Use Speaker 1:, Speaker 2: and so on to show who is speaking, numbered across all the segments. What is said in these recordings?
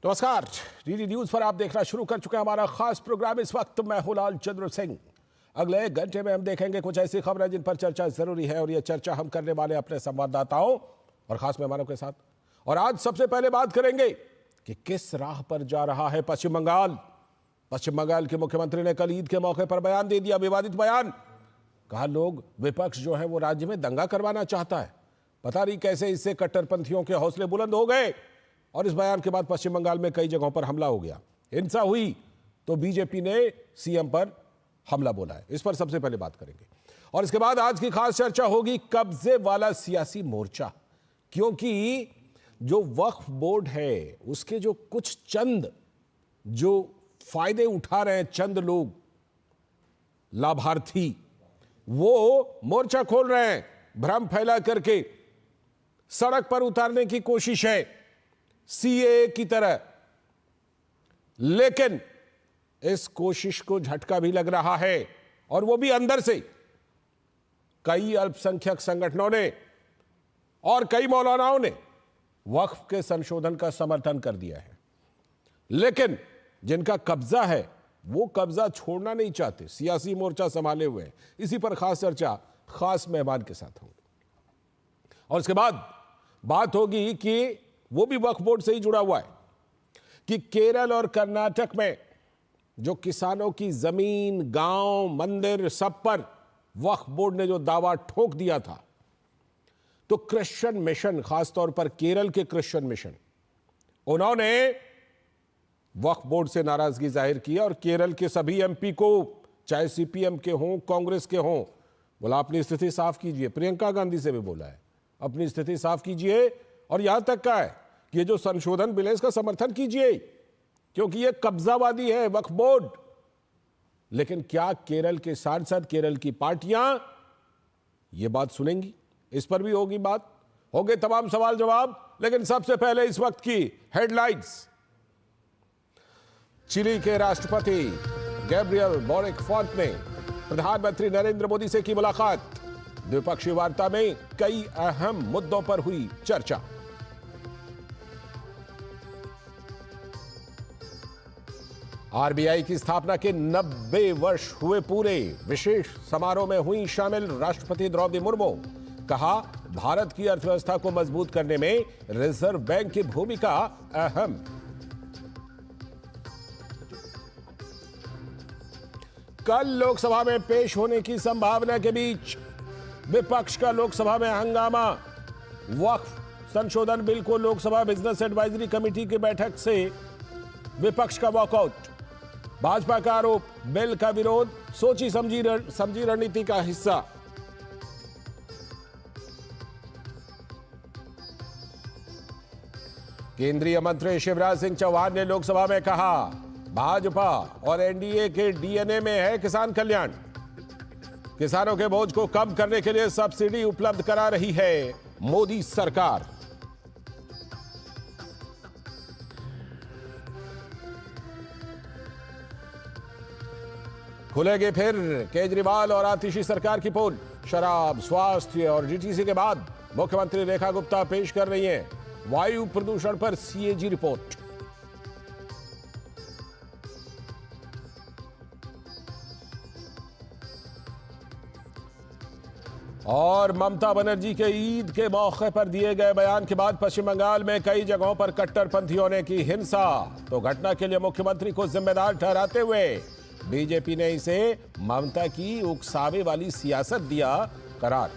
Speaker 1: नमस्कार, DD news पर आप देखना शुरू कर चुके हैं हमारा खास प्रोग्राम। इस वक्त मैं हूं लाल चंद्र सिंह। अगले एक घंटे में हम देखेंगे कुछ ऐसी खबरें जिन पर चर्चा जरूरी है, और यह चर्चा हम करने वाले अपने संवाददाताओं और खास मेहमानों के साथ। और आज सबसे पहले बात करेंगे कि किस राह पर जा रहा है पश्चिम बंगाल। पश्चिम बंगाल के मुख्यमंत्री ने कल ईद के मौके पर बयान दे दिया, विवादित बयान। कहा लोग विपक्ष जो है वो राज्य में दंगा करवाना चाहता है। पता नहीं कैसे इससे कट्टरपंथियों के हौसले बुलंद हो गए, और इस बयान के बाद पश्चिम बंगाल में कई जगहों पर हमला हो गया, हिंसा हुई, तो बीजेपी ने सीएम पर हमला बोला है। इस पर सबसे पहले बात करेंगे। और इसके बाद आज की खास चर्चा होगी कब्जे वाला सियासी मोर्चा, क्योंकि जो वक्फ बोर्ड है उसके जो कुछ चंद जो फायदे उठा रहे हैं चंद लोग लाभार्थी, वो मोर्चा खोल रहे हैं, भ्रम फैला करके सड़क पर उतारने की कोशिश है सीए की तरह। लेकिन इस कोशिश को झटका भी लग रहा है, और वो भी अंदर से। कई अल्पसंख्यक संगठनों ने और कई मौलानाओं ने वक्फ के संशोधन का समर्थन कर दिया है, लेकिन जिनका कब्जा है वो कब्जा छोड़ना नहीं चाहते, सियासी मोर्चा संभाले हुए हैं। इसी पर खास चर्चा खास मेहमान के साथ होगी। और इसके बाद बात होगी कि वो भी वक्फ बोर्ड से ही जुड़ा हुआ है कि केरल और कर्नाटक में जो किसानों की जमीन, गांव, मंदिर, सब पर वक्फ बोर्ड ने जो दावा ठोक दिया था, तो क्रिश्चियन मिशन, खासतौर पर केरल के क्रिश्चियन मिशन, उन्होंने वक्फ बोर्ड से नाराजगी जाहिर की और केरल के सभी एमपी को, चाहे सीपीएम के हों, कांग्रेस के हों, बोला अपनी स्थिति साफ कीजिए। प्रियंका गांधी से भी बोला है अपनी स्थिति साफ कीजिए, और यहां तक का है कि ये जो संशोधन बिल है इसका समर्थन कीजिए, क्योंकि ये कब्जावादी है वक्फ बोर्ड। लेकिन क्या केरल के सांसद, केरल की पार्टियां ये बात सुनेंगी? इस पर भी होगी बात, होंगे तमाम सवाल जवाब। लेकिन सबसे पहले इस वक्त की हेडलाइंस। चिली के राष्ट्रपति गैब्रियल बोरिक फोंट ने प्रधानमंत्री नरेंद्र मोदी से की मुलाकात। द्विपक्षीय वार्ता में कई अहम मुद्दों पर हुई चर्चा। आरबीआई की स्थापना के 90 वर्ष हुए पूरे, विशेष समारोह में हुई शामिल राष्ट्रपति द्रौपदी मुर्मू। कहा भारत की अर्थव्यवस्था को मजबूत करने में रिजर्व बैंक की भूमिका अहम। कल लोकसभा में पेश होने की संभावना के बीच विपक्ष का लोकसभा में हंगामा। वक्फ संशोधन बिल को लोकसभा बिजनेस एडवाइजरी कमेटी की बैठक से विपक्ष का वॉकआउट। भाजपा का आरोप, बिल का विरोध सोची समझी रणनीति का हिस्सा। केंद्रीय मंत्री शिवराज सिंह चौहान ने लोकसभा में कहा भाजपा और एनडीए के डीएनए में है किसान कल्याण। किसानों के बोझ को कम करने के लिए सब्सिडी उपलब्ध करा रही है मोदी सरकार। खुलेगी फिर केजरीवाल और आतिशी सरकार की पोल। शराब, स्वास्थ्य और डीटीसी के बाद मुख्यमंत्री रेखा गुप्ता पेश कर रही हैं वायु प्रदूषण पर सीएजी रिपोर्ट। और ममता बनर्जी के ईद के मौके पर दिए गए बयान के बाद पश्चिम बंगाल में कई जगहों पर कट्टरपंथियों ने की हिंसा, तो घटना के लिए मुख्यमंत्री को जिम्मेदार ठहराते हुए बीजेपी ने इसे ममता की उकसावे वाली सियासत दिया करार।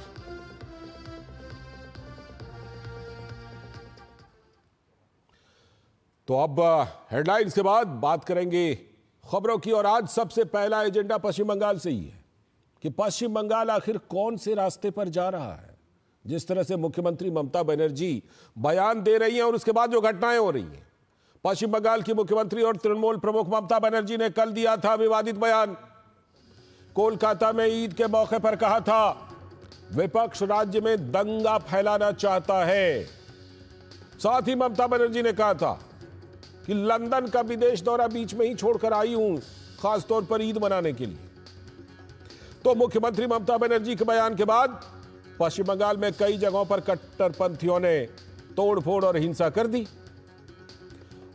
Speaker 1: तो अब हेडलाइंस के बाद बात करेंगे खबरों की, और आज सबसे पहला एजेंडा पश्चिम बंगाल से ही है कि पश्चिम बंगाल आखिर कौन से रास्ते पर जा रहा है। जिस तरह से मुख्यमंत्री ममता बनर्जी बयान दे रही हैं और उसके बाद जो घटनाएं हो रही हैं। पश्चिम बंगाल की मुख्यमंत्री और तृणमूल प्रमुख ममता बनर्जी ने कल दिया था विवादित बयान। कोलकाता में ईद के मौके पर कहा था विपक्ष राज्य में दंगा फैलाना चाहता है। साथ ही ममता बनर्जी ने कहा था कि लंदन का विदेश दौरा बीच में ही छोड़कर आई हूं, खासतौर पर ईद मनाने के लिए। तो मुख्यमंत्री ममता बनर्जी के बयान के बाद पश्चिम बंगाल में कई जगहों पर कट्टरपंथियों ने तोड़फोड़ और हिंसा कर दी।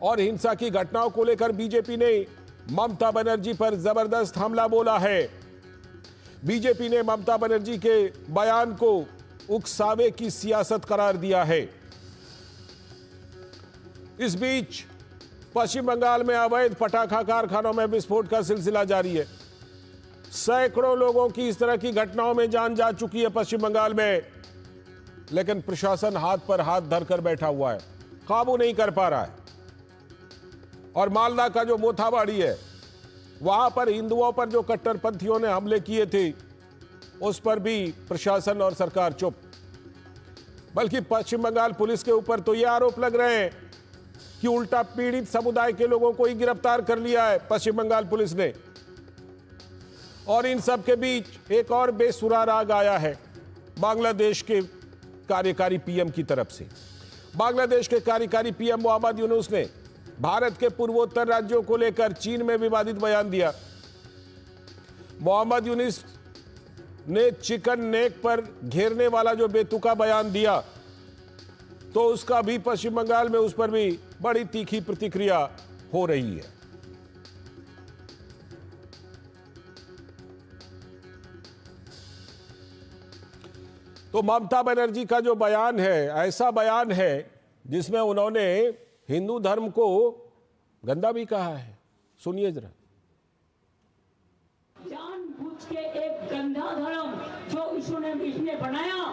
Speaker 1: और हिंसा की घटनाओं को लेकर बीजेपी ने ममता बनर्जी पर जबरदस्त हमला बोला है। बीजेपी ने ममता बनर्जी के बयान को उकसावे की सियासत करार दिया है। इस बीच पश्चिम बंगाल में अवैध पटाखा कारखानों में विस्फोट का सिलसिला जारी है। सैकड़ों लोगों की इस तरह की घटनाओं में जान जा चुकी है पश्चिम बंगाल में, लेकिन प्रशासन हाथ पर हाथ धरकर बैठा हुआ है, काबू नहीं कर पा रहा है। और मालदा का जो मोथाबाड़ी है, वहां पर हिंदुओं पर जो कट्टरपंथियों ने हमले किए थे, उस पर भी प्रशासन और सरकार चुप। बल्कि पश्चिम बंगाल पुलिस के ऊपर तो यह आरोप लग रहे हैं कि उल्टा पीड़ित समुदाय के लोगों को ही गिरफ्तार कर लिया है पश्चिम बंगाल पुलिस ने। और इन सब के बीच एक और बेसुरा राग आया है बांग्लादेश के कार्यकारी पीएम की तरफ से। बांग्लादेश के कार्यकारी पीएम मोहम्मद यूनुस ने भारत के पूर्वोत्तर राज्यों को लेकर चीन में विवादित बयान दिया। मोहम्मद यूनुस ने चिकन नेक पर घेरने वाला जो बेतुका बयान दिया, तो उसका भी पश्चिम बंगाल में उस पर भी बड़ी तीखी प्रतिक्रिया हो रही है। तो ममता बनर्जी का जो बयान है, ऐसा बयान है जिसमें उन्होंने हिंदू धर्म को गंदा भी कहा है। सुनिए जरा।
Speaker 2: जानबूझ के एक गंदा धर्म जो इसने बनाया,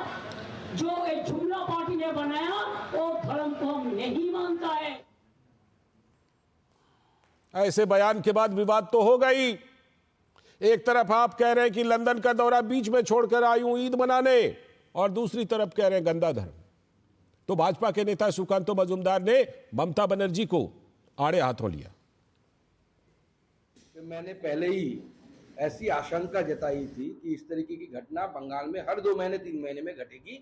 Speaker 2: जो एक जुमला पार्टी ने बनाया, वो धर्म को हम नहीं मानता है।
Speaker 1: ऐसे बयान के बाद विवाद तो हो गई। एक तरफ आप कह रहे हैं कि लंदन का दौरा बीच में छोड़कर आई हूं ईद मनाने, और दूसरी तरफ कह रहे हैं गंदा धर्म। तो भाजपा के नेता सुकांतो मजूमदार ने ममता बनर्जी को आड़े हाथों लिया।
Speaker 3: मैंने पहले ही ऐसी आशंका जताई थी कि इस तरीके की घटना बंगाल में हर 2 महीने 3 महीने में घटेगी,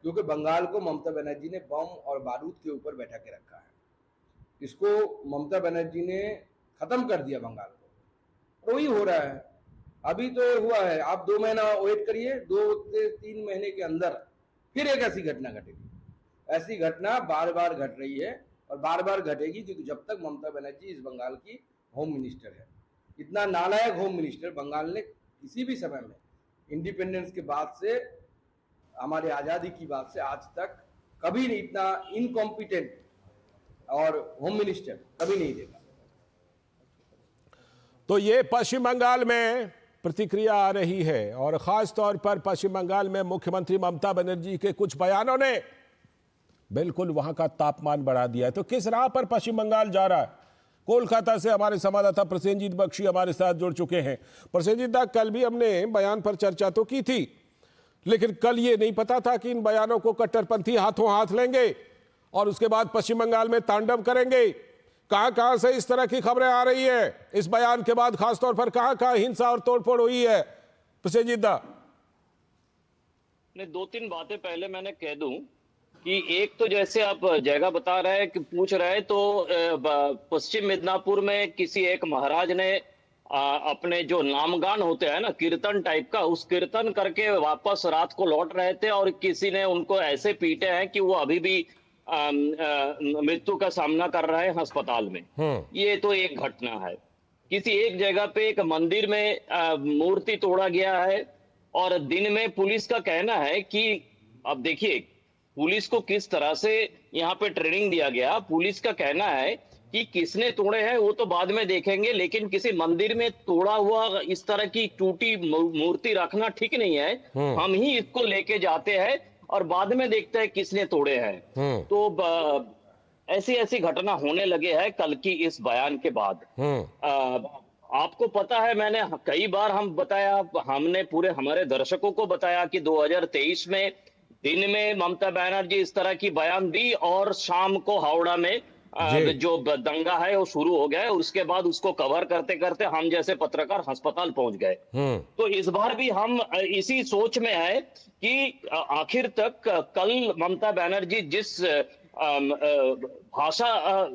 Speaker 3: क्योंकि बंगाल को ममता बनर्जी ने बम और बारूद के ऊपर बैठा के रखा है। इसको ममता बनर्जी ने खत्म कर दिया बंगाल को, और वही हो रहा है। अभी तो हुआ है, आप 2 महीना वेट करिए, 2 से 3 महीने के अंदर फिर एक ऐसी घटना घटेगी। ऐसी घटना बार बार घट रही है और बार बार घटेगी, क्योंकि जब तक ममता बनर्जी इस बंगाल की होम मिनिस्टर है। इतना नालायक होम मिनिस्टर बंगाल ने किसी भी समय में, इंडिपेंडेंस के बाद से, हमारे आज़ादी की बात से आज तक कभी नहीं, इतना इनकॉम्पिटेंट और होम मिनिस्टर कभी नहीं देखा।
Speaker 1: तो ये पश्चिम बंगाल में प्रतिक्रिया आ रही है, और खास तौर पर पश्चिम बंगाल में मुख्यमंत्री ममता बनर्जी के कुछ बयानों ने बिल्कुल वहां का तापमान बढ़ा दिया है। तो किस राह पर पश्चिम बंगाल जा रहा है? कोलकाता से हमारे संवाददाता प्रसेनजीत बख्शी हमारे साथ जुड़ चुके हैं। प्रसेनजीत दा, कल भी हमने बयान पर चर्चा तो की थी, लेकिन कल ये नहीं पता था कि इन बयानों को कट्टरपंथी हाथों हाथ लेंगे और उसके बाद पश्चिम बंगाल में तांडव करेंगे। कहां से इस तरह की खबरें आ रही है इस बयान के बाद? खासतौर पर कहां हिंसा और तोड़फोड़ हुई है प्रसेनजीत दा?
Speaker 4: 2-3 बातें पहले मैंने कह दूं कि एक तो जैसे आप जगह बता रहे हैं कि पूछ रहे हैं, तो पश्चिम मिदनापुर में किसी एक महाराज ने अपने जो नामगान होते हैं ना, कीर्तन टाइप का, उस कीर्तन करके वापस रात को लौट रहे थे और किसी ने उनको ऐसे पीटे हैं कि वो अभी भी मृत्यु का सामना कर रहे हैं अस्पताल में। ये तो एक घटना है। किसी एक जगह पे एक मंदिर में मूर्ति तोड़ा गया है, और दिन में पुलिस का कहना है कि, अब देखिए पुलिस को किस तरह से यहाँ पे ट्रेनिंग दिया गया। पुलिस का कहना है कि किसने तोड़े हैं वो तो बाद में देखेंगे, लेकिन किसी मंदिर में तोड़ा हुआ इस तरह की टूटी मूर्ति रखना ठीक नहीं है। हम ही इसको लेके जाते हैं और बाद में देखते हैं किसने तोड़े हैं। तो ऐसी ऐसी घटना होने लगे है कल की इस बयान के बाद। आपको पता है, मैंने कई बार हमने पूरे हमारे दर्शकों को बताया कि 2023 में दिन में ममता बनर्जी इस तरह की बयान दी और शाम को हावड़ा में जो दंगा है वो शुरू हो गया है। उसके बाद उसको कवर करते करते हम जैसे पत्रकार अस्पताल पहुंच गए। तो इस बार भी हम इसी सोच में है कि आखिर तक कल ममता बनर्जी जिस भाषा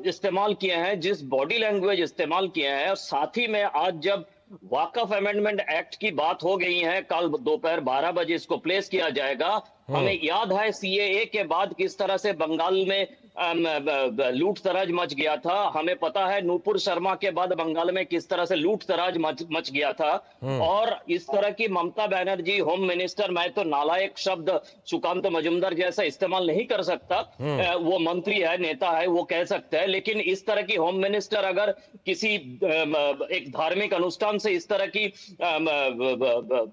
Speaker 4: इस्तेमाल किए हैं, जिस बॉडी लैंग्वेज इस्तेमाल किए हैं, और साथ ही में आज जब वाकफ अमेंडमेंट एक्ट की बात हो गई है, कल दोपहर 12 बजे इसको प्लेस किया जाएगा। हमें याद है सीएए के बाद किस तरह से बंगाल में लूट तराज मच गया था। हमें पता है नूपुर शर्मा के बाद बंगाल में किस तरह से लूट तराज मच गया था। और इस तरह की ममता बनर्जी होम मिनिस्टर, मैं तो नालायक शब्द सुकांत मजुमदार जैसा इस्तेमाल नहीं कर सकता, वो मंत्री है, नेता है, वो कह सकते हैं, लेकिन इस तरह की होम मिनिस्टर अगर किसी एक धार्मिक अनुष्ठान से इस तरह की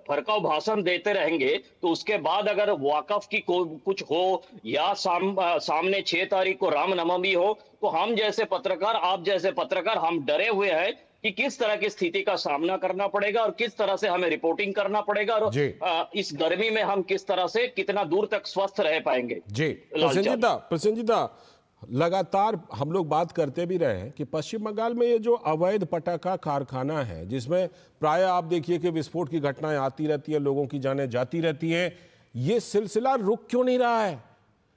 Speaker 4: भड़काऊ भाषण देते रहेंगे तो उसके बाद अगर वाकफ की कुछ हो या सामने 6 तारीख को रामनवमी हो तो हम जैसे पत्रकार, आप जैसे पत्रकार, हम डरे हुए हैं कि किस तरह की स्थिति का सामना करना पड़ेगा और किस तरह से हमें रिपोर्टिंग करना पड़ेगा और इस गर्मी में हम किस तरह से कितना दूर तक स्वस्थ रह पाएंगे।
Speaker 1: जी प्रसन्नजीता, लगातार हम लोग बात करते भी रहे हैं कि पश्चिम बंगाल में ये जो अवैध पटाखा कारखाना है, जिसमें प्राय आप देखिए कि विस्फोट की घटनाएं आती रहती है, लोगों की जानें जाती रहती हैं, ये सिलसिला रुक क्यों नहीं रहा है?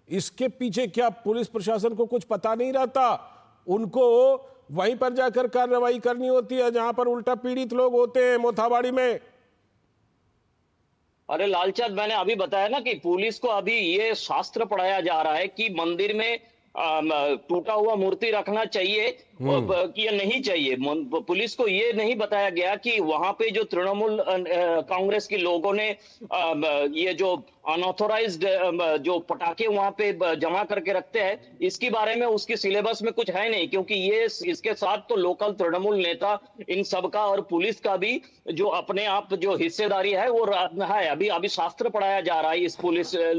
Speaker 1: इसके पीछे क्या पुलिस प्रशासन को कुछ पता नहीं रहता? उनको वहीं पर जाकर कार्रवाई करनी होती है जहां पर उल्टा पीड़ित लोग होते हैं, मोथाबाड़ी में।
Speaker 4: अरे लालचंद, मैंने अभी बताया ना कि पुलिस को अभी ये शास्त्र पढ़ाया जा रहा है कि मंदिर में टूटा हुआ मूर्ति रखना चाहिए कि नहीं चाहिए। पुलिस को ये नहीं बताया गया कि वहां पे जो तृणमूल कांग्रेस के लोगों ने ये जो अनऑथोराइज्ड जो पटाखे वहां पे जमा करके रखते हैं, इसके बारे में उसकी सिलेबस में कुछ है नहीं, क्योंकि ये इसके साथ तो लोकल तृणमूल नेता इन सब का और पुलिस का भी जो अपने आप जो हिस्सेदारी है वो है। अभी शास्त्र पढ़ाया जा रहा है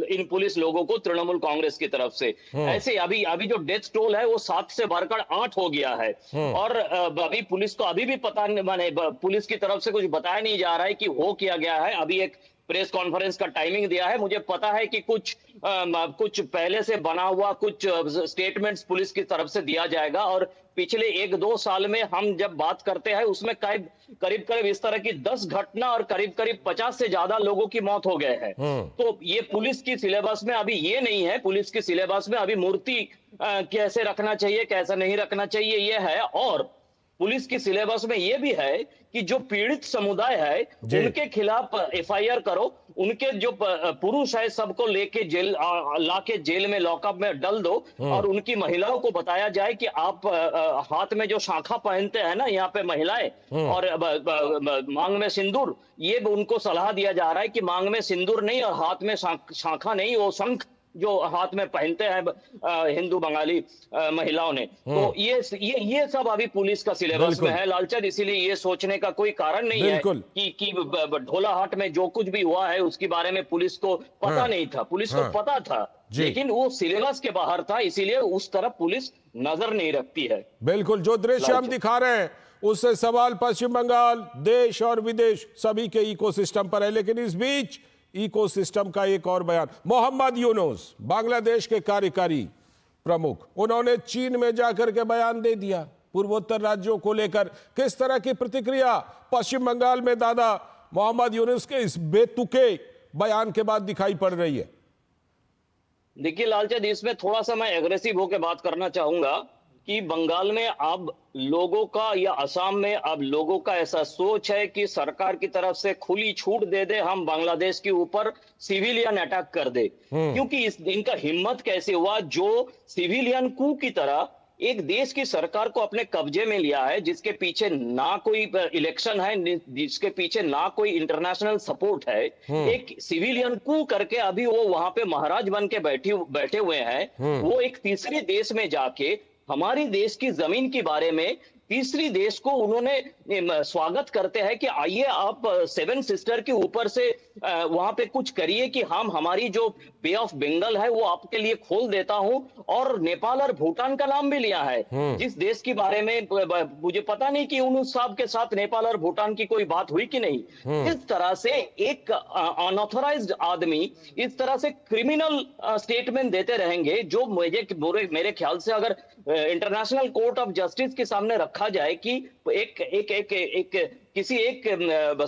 Speaker 4: इन पुलिस लोगों को तृणमूल कांग्रेस की तरफ से। ऐसे अभी जो डेथ टोल है वो 7 से बढ़कर 8 हो गया है और अभी पुलिस को अभी भी पता नहीं, माने पुलिस की तरफ से कुछ बताया नहीं जा रहा है कि हो किया गया है। अभी एक प्रेस कॉन्फ्रेंस का टाइमिंग दिया है। मुझे पता है कि कुछ पहले से बना हुआ कुछ स्टेटमेंट्स पुलिस की तरफ से दिया जाएगा और पिछले 1-2 साल में हम जब बात करते हैं उसमें करीब इस तरह की 10 घटना और करीब 50 से ज्यादा लोगों की मौत हो गए हैं। तो ये पुलिस की सिलेबस में अभी ये नहीं है। पुलिस की सिलेबस में अभी मूर्ति कैसे रखना चाहिए, कैसा नहीं रखना चाहिए, ये है। और पुलिस की सिलेबस में यह भी है कि जो पीड़ित समुदाय है उनके खिलाफ एफआईआर करो, उनके जो पुरुष है सबको लेके लाके जेल में लॉकअप में डाल दो और उनकी महिलाओं को बताया जाए कि आप हाथ में जो शाखा पहनते हैं ना यहाँ पे महिलाएं और मांग में सिंदूर, ये उनको सलाह दिया जा रहा है कि मांग में सिंदूर नहीं और हाथ में शाखा नहीं, वो शंख जो हाथ में पहनते हैं हिंदू बंगाली महिलाओं ने। तो ये सब अभी पुलिस का सिलेबस में है लालचंद, इसीलिए ये सोचने का कोई कारण नहीं है कि ढोलाहाट में जो कुछ भी हुआ है उसके बारे में पुलिस को पता नहीं था। पुलिस को पता था लेकिन वो सिलेबस के बाहर था, इसीलिए उस तरफ पुलिस नजर नहीं रखती है।
Speaker 1: बिल्कुल, जो दृश्य हम दिखा रहे हैं उससे सवाल पश्चिम बंगाल, देश और विदेश सभी के इकोसिस्टम पर है। लेकिन इस बीच इकोसिस्टम का एक और बयान, मोहम्मद यूनुस बांग्लादेश के कार्यकारी प्रमुख, उन्होंने चीन में जाकर के बयान दे दिया पूर्वोत्तर राज्यों को लेकर। किस तरह की प्रतिक्रिया पश्चिम बंगाल में दादा मोहम्मद यूनुस के इस बेतुके बयान के बाद दिखाई पड़ रही है?
Speaker 4: देखिए लालचंद, इसमें थोड़ा सा मैं एग्रेसिव होकर बात करना चाहूंगा कि बंगाल में अब लोगों का या असम में अब लोगों का ऐसा सोच है कि सरकार की तरफ से खुली छूट दे दे, हम बांग्लादेश के ऊपर सिविलियन अटैक कर दे। क्योंकि इनका हिम्मत कैसे हुआ जो सिविलियन कू की तरह एक देश की सरकार को अपने कब्जे में लिया है, जिसके पीछे ना कोई इलेक्शन है, जिसके पीछे ना कोई इंटरनेशनल सपोर्ट है, एक सिविलियन कू करके अभी वो वहां पे महाराज बन के बैठे हुए हैं। वो एक तीसरे देश में जाके हमारी देश की जमीन के बारे में तीसरी देश को उन्होंने स्वागत करते हैं कि आइए आप 7 सिस्टर के ऊपर से वहां पे कुछ करिए कि हम हमारी जो बे ऑफ बंगाल है वो आपके लिए खोल देता हूं। और नेपाल और भूटान का नाम भी लिया है, जिस देश के बारे में मुझे पता नहीं कि उन साहब के साथ नेपाल और भूटान की कोई बात हुई कि नहीं। इस तरह से एक अनऑथराइज्ड आदमी इस तरह से क्रिमिनल स्टेटमेंट देते रहेंगे जो मेरे ख्याल से अगर इंटरनेशनल कोर्ट ऑफ जस्टिस के सामने रखा जाए कि एक किसी एक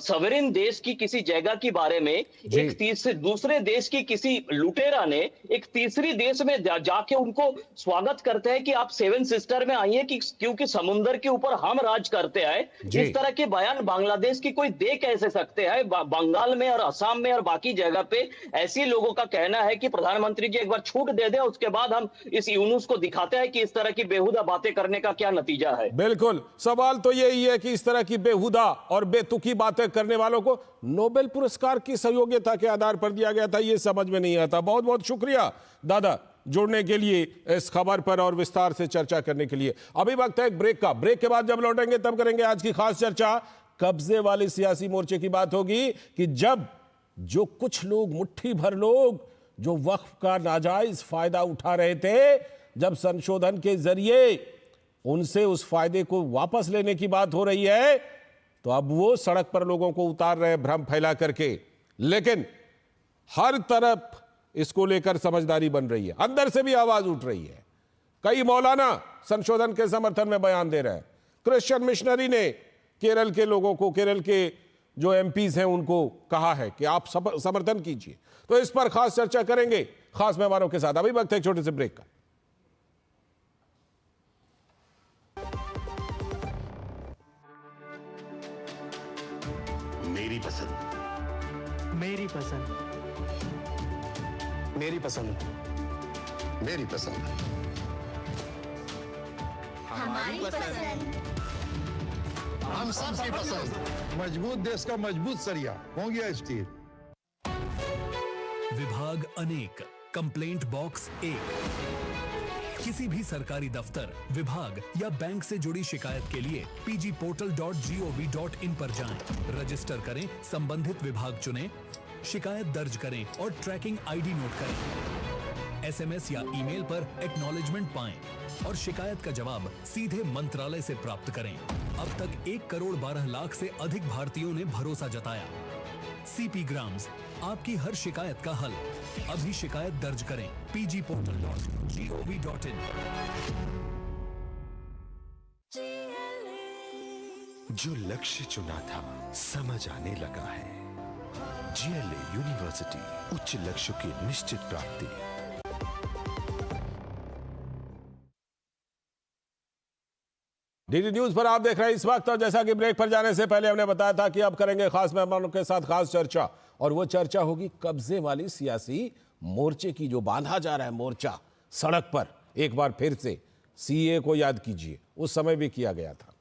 Speaker 4: सॉवरेन देश की किसी जगह के बारे में एक दूसरे देश की किसी लुटेरा ने एक तीसरी देश में जाके उनको स्वागत करते हैं कि आप सेवन सिस्टर में आइए कि क्योंकि समुद्र के ऊपर हम राज करते हैं। इस तरह के बयान बांग्लादेश की कोई दे कैसे सकते हैं? बंगाल में और असम में और बाकी जगह पे ऐसे लोगों का कहना है कि प्रधानमंत्री जी एक बार छूट दे दे, उसके बाद हम इस यूनुस को दिखाते हैं कि इस तरह की बेहुदा बातें करने का क्या नतीजा है।
Speaker 1: बिल्कुल, सवाल तो यही है कि इस तरह की बेहुदा और बेतुकी बातें करने वालों को नोबेल पुरस्कार की योग्यता के आधार पर दिया गया था, यह समझ में नहीं आता। बहुत बहुत शुक्रिया दादा जुड़ने के लिए इस खबर पर और विस्तार से चर्चा करने के लिए। अभी वक्त है एक ब्रेक का। ब्रेक के बाद जब लौटेंगे तब करेंगे आज की खास चर्चा। कब्जे वाले सियासी मोर्चे की बात होगी कि जब जो कुछ लोग, मुट्ठी भर लोग जो वक्फ का नाजायज फायदा उठा रहे थे, जब संशोधन के जरिए उनसे उस फायदे को वापस लेने की बात हो रही है, तो अब वो सड़क पर लोगों को उतार रहे हैं भ्रम फैला करके। लेकिन हर तरफ इसको लेकर समझदारी बन रही है, अंदर से भी आवाज उठ रही है। कई मौलाना संशोधन के समर्थन में बयान दे रहे हैं। क्रिश्चियन मिशनरी ने केरल के लोगों को, केरल के जो एमपीज हैं उनको कहा है कि आप समर्थन कीजिए। तो इस पर खास चर्चा करेंगे खास मेहमानों के साथ। अभी वक्त है एक छोटे से ब्रेक का।
Speaker 5: मेरी पसंद,
Speaker 6: मेरी पसंद,
Speaker 5: मेरी पसंद, मेरी पसंद,
Speaker 7: हमारी पसंद,
Speaker 5: हम सबकी पसंद।
Speaker 8: मजबूत देश का मजबूत सरिया हो गया स्टील।
Speaker 9: विभाग अनेक, कंप्लेंट बॉक्स 1। किसी भी सरकारी दफ्तर, विभाग या बैंक से जुड़ी शिकायत के लिए pgportal.gov.in पर जाएं, रजिस्टर करें, संबंधित विभाग चुनें, शिकायत दर्ज करें और ट्रैकिंग आईडी नोट करें। एसएमएस या ईमेल पर एक्नॉलेजमेंट पाएं और शिकायत का जवाब सीधे मंत्रालय से प्राप्त करें। अब तक 1 करोड़ 12 लाख से अधिक भारतीयों ने भरोसा जताया। सीपी ग्राम्स, आपकी हर शिकायत का हल। अभी शिकायत दर्ज करें pgportal.gov.in।
Speaker 10: जो लक्ष्य चुना था समझ आने लगा है। जीएलए यूनिवर्सिटी, उच्च लक्ष्य की निश्चित प्राप्ति।
Speaker 1: डीडी न्यूज पर आप देख रहे हैं इस वक्त, और जैसा कि ब्रेक पर जाने से पहले हमने बताया था कि अब करेंगे खास मेहमानों के साथ खास चर्चा, और वो चर्चा होगी कब्जे वाली सियासी मोर्चे की। जो बांधा जा रहा है मोर्चा सड़क पर, एक बार फिर से सीए को याद कीजिए, उस समय भी किया गया था।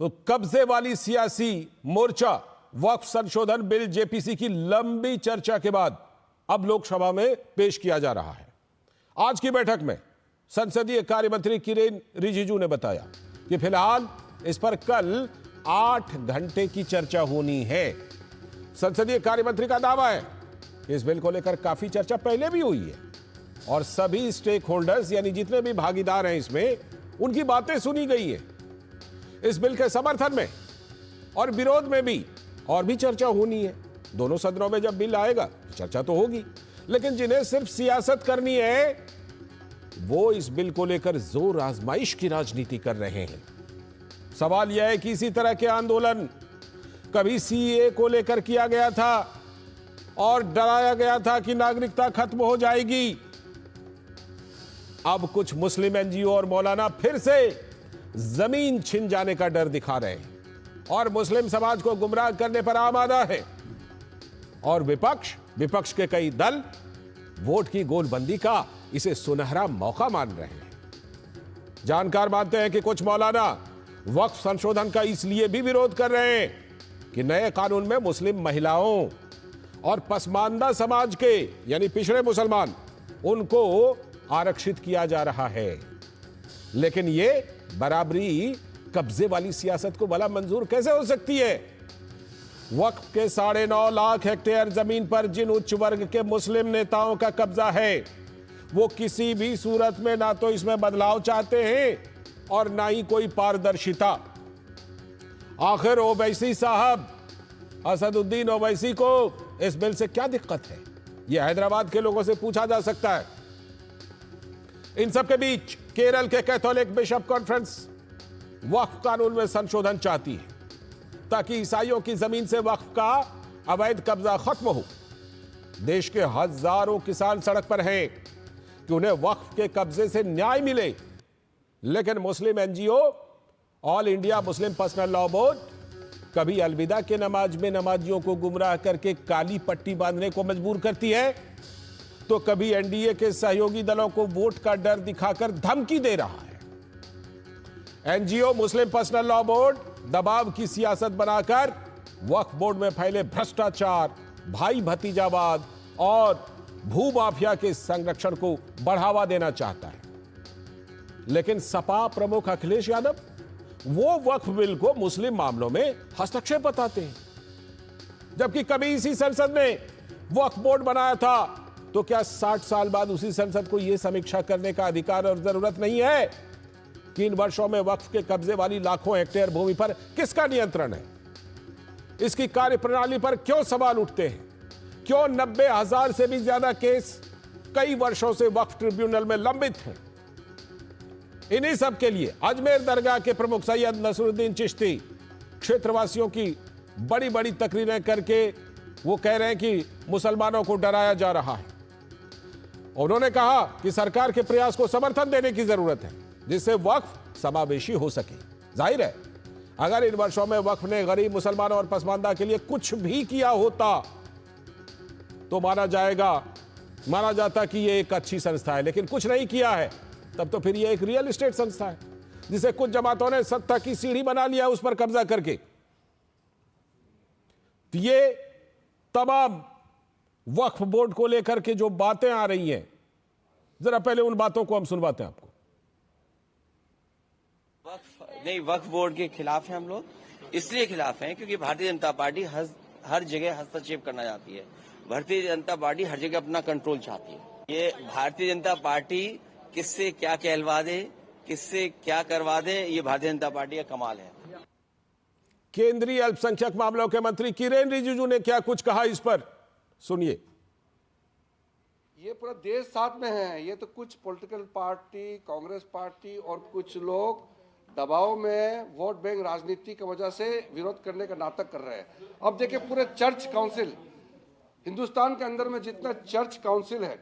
Speaker 1: तो कब्जे वाली सियासी मोर्चा, वक्फ संशोधन बिल जेपीसी की लंबी चर्चा के बाद अब लोकसभा में पेश किया जा रहा है। आज की बैठक में संसदीय कार्य मंत्री किरेन रिजिजू ने बताया कि फिलहाल इस पर कल 8 घंटे की चर्चा होनी है। संसदीय कार्य मंत्री का दावा है कि इस बिल को लेकर काफी चर्चा पहले भी हुई है और सभी स्टेक होल्डर्स यानी जितने भी भागीदार हैं इसमें, उनकी बातें सुनी गई है। इस बिल के समर्थन में और विरोध में भी और भी चर्चा होनी है। दोनों सदनों में जब बिल आएगा तो चर्चा तो होगी, लेकिन जिन्हें सिर्फ सियासत करनी है वो इस बिल को लेकर जोर आजमाइश की राजनीति कर रहे हैं। सवाल यह है कि इसी तरह के आंदोलन कभी सीए को लेकर किया गया था और डराया गया था कि नागरिकता खत्म हो जाएगी। अब कुछ मुस्लिम एनजीओ और मौलाना फिर से जमीन छिन जाने का डर दिखा रहे हैं और मुस्लिम समाज को गुमराह करने पर आमादा है। और विपक्ष के कई दल वोट की गोलबंदी का इसे सुनहरा मौका मान रहे हैं। जानकार मानते हैं कि कुछ मौलाना वक्फ संशोधन का इसलिए भी विरोध कर रहे हैं कि नए कानून में मुस्लिम महिलाओं और पसमानदा समाज के यानी पिछड़े मुसलमान, उनको आरक्षित किया जा रहा है। लेकिन यह बराबरी कब्जे वाली सियासत को भला मंजूर कैसे हो सकती है? वक्फ के 9.5 लाख हेक्टेयर जमीन पर जिन उच्च वर्ग के मुस्लिम नेताओं का कब्जा है, वो किसी भी सूरत में ना तो इसमें बदलाव चाहते हैं और ना ही कोई पारदर्शिता। आखिर ओवैसी साहब, असदुद्दीन ओवैसी को इस बिल से क्या दिक्कत है? यह हैदराबाद के लोगों से पूछा जा सकता है। इन सब के बीच केरल के कैथोलिक बिशप कॉन्फ्रेंस वक्फ कानून में संशोधन चाहती है। ताकि ईसाइयों की जमीन से वक्फ का अवैध कब्जा खत्म हो। देश के हजारों किसान सड़क पर हैं कि उन्हें वक्फ के कब्जे से न्याय मिले, लेकिन Muslim NGO All India Muslim Personal Law Board कभी अलविदा के नमाज में नमाजियों को गुमराह करके काली पट्टी बांधने को मजबूर करती है, तो कभी एनडीए के सहयोगी दलों को वोट का डर दिखाकर धमकी दे रहा है। एनजीओ मुस्लिम पर्सनल लॉ बोर्ड दबाव की सियासत बनाकर वक्फ बोर्ड में फैले भ्रष्टाचार, भाई भतीजावाद और भूमाफिया के संरक्षण को बढ़ावा देना चाहता है। लेकिन सपा प्रमुख अखिलेश यादव वो वक्फ बिल को मुस्लिम मामलों में हस्तक्षेप बताते हैं, जबकि कभी इसी संसद ने वक्फ बोर्ड बनाया था, तो क्या 60 साल बाद उसी संसद को यह समीक्षा करने का अधिकार और जरूरत नहीं है कि इन वर्षों में वक्फ के कब्जे वाली लाखों हेक्टेयर भूमि पर किसका नियंत्रण है? इसकी कार्यप्रणाली पर क्यों सवाल उठते हैं? क्यों 90,000 से भी ज्यादा केस कई वर्षों से वक्फ ट्रिब्यूनल में लंबित हैं? इन्हीं सब के लिए अजमेर दरगाह के प्रमुख सैयद नसरुद्दीन चिश्ती क्षेत्रवासियों की बड़ी बड़ी तकरीरें करके वो कह रहे हैं कि मुसलमानों को डराया जा रहा है। उन्होंने कहा कि सरकार के प्रयास को समर्थन देने की जरूरत है, जिससे वक्फ समावेशी हो सके। जाहिर है, अगर इन वर्षों में वक्फ ने गरीब मुसलमानों और पसमानदा के लिए कुछ भी किया होता तो माना जाता कि यह एक अच्छी संस्था है, लेकिन कुछ नहीं किया है, तब तो फिर यह एक रियल एस्टेट संस्था है, जिसे कुछ जमातों ने सत्ता की सीढ़ी बना लिया उस पर कब्जा करके। तो ये तमाम वक्फ बोर्ड को लेकर के जो बातें आ रही हैं, जरा पहले उन बातों को हम सुनवाते हैं आपको।
Speaker 6: वक्फ बोर्ड के खिलाफ हैं हम लोग, इसलिए खिलाफ हैं क्योंकि भारतीय जनता पार्टी हर जगह हस्तक्षेप करना चाहती है। भारतीय जनता पार्टी हर जगह अपना कंट्रोल चाहती है। ये भारतीय जनता पार्टी किससे क्या कहलवा दे, किससे क्या करवा दे, ये भारतीय जनता पार्टी का कमाल है।
Speaker 1: केंद्रीय अल्पसंख्यक मामलों के मंत्री किरेन रिजिजू ने क्या कुछ कहा इस पर, सुनिए।
Speaker 3: ये पूरा देश साथ में है। ये तो कुछ पॉलिटिकल पार्टी, कांग्रेस पार्टी और कुछ लोग दबाव में वोट बैंक राजनीति की वजह से विरोध करने का नाटक कर रहे हैं। अब देखिए, पूरे चर्च काउंसिल, हिंदुस्तान के अंदर में जितना चर्च काउंसिल है,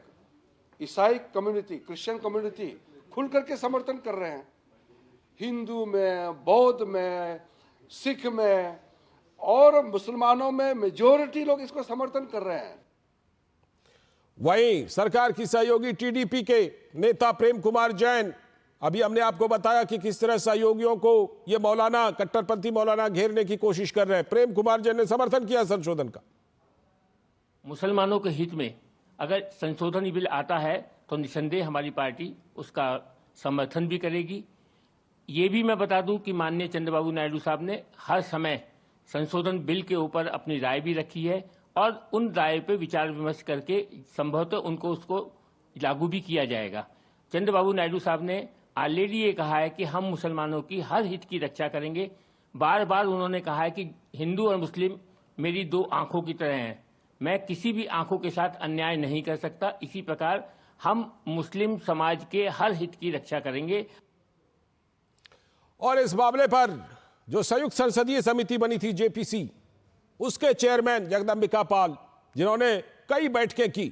Speaker 3: ईसाई कम्युनिटी, क्रिश्चियन कम्युनिटी खुल करके समर्थन कर रहे हैं। हिंदू में, बौद्ध में, सिख में और मुसलमानों में मेजॉरिटी लोग इसको समर्थन कर रहे हैं।
Speaker 1: वहीं सरकार की सहयोगी टीडीपी के नेता प्रेम कुमार जैन, अभी हमने आपको बताया कि किस तरह सहयोगियों को ये मौलाना, कट्टरपंथी मौलाना घेरने की कोशिश कर रहे हैं। प्रेम कुमार जैन ने समर्थन किया संशोधन का।
Speaker 11: मुसलमानों के हित में अगर संशोधन बिल आता है तो निसंदेह हमारी पार्टी उसका समर्थन भी करेगी। ये भी मैं बता दूं कि माननीय चंद्रबाबू नायडू साहब ने हर समय संशोधन बिल के ऊपर अपनी राय भी रखी है और उन राय पे विचार विमर्श करके संभवतः उसको लागू भी किया जाएगा। चंद्रबाबू नायडू साहब ने ऑलरेडी ये कहा है कि हम मुसलमानों की हर हित की रक्षा करेंगे। बार बार उन्होंने कहा है कि हिंदू और मुस्लिम मेरी दो आंखों की तरह हैं, मैं किसी भी आंखों के साथ अन्याय नहीं कर सकता। इसी प्रकार हम मुस्लिम समाज के हर हित की रक्षा करेंगे।
Speaker 1: और इस मामले पर जो संयुक्त संसदीय समिति बनी थी जेपीसी, उसके चेयरमैन जगदंबिका पाल, जिन्होंने कई बैठकें की,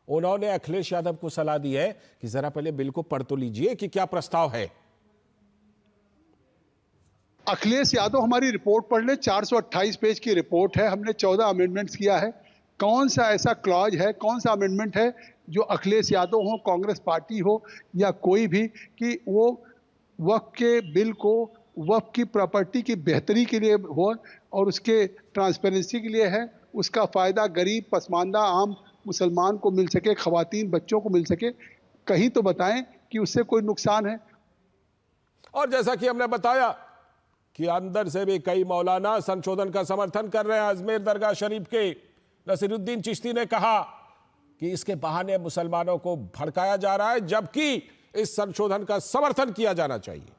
Speaker 1: उन्होंने अखिलेश यादव को सलाह दी है कि जरा पहले बिल को पढ़ तो लीजिए कि क्या प्रस्ताव है।
Speaker 12: अखिलेश यादव हमारी रिपोर्ट पढ़ ले, 428 पेज की रिपोर्ट है। हमने 14 अमेंडमेंट्स किया है। कौन सा ऐसा क्लॉज है, कौन सा अमेंडमेंट है जो अखिलेश यादव हो, कांग्रेस पार्टी हो या कोई भी, कि वो वक्फ के बिल को वक्फ की प्रॉपर्टी की बेहतरी के लिए हो और उसके ट्रांसपेरेंसी के लिए है, उसका फायदा गरीब, पसमानदा, आम मुसलमान को मिल सके, खवातीन, बच्चों को मिल सके, कहीं तो बताएं कि उससे कोई नुकसान है।
Speaker 1: और जैसा कि हमने बताया कि अंदर से भी कई मौलाना संशोधन का समर्थन कर रहे हैं। अजमेर दरगाह शरीफ के नसीरुद्दीन चिश्ती ने कहा कि इसके बहाने मुसलमानों को भड़काया जा रहा है, जबकि इस संशोधन का समर्थन किया जाना चाहिए।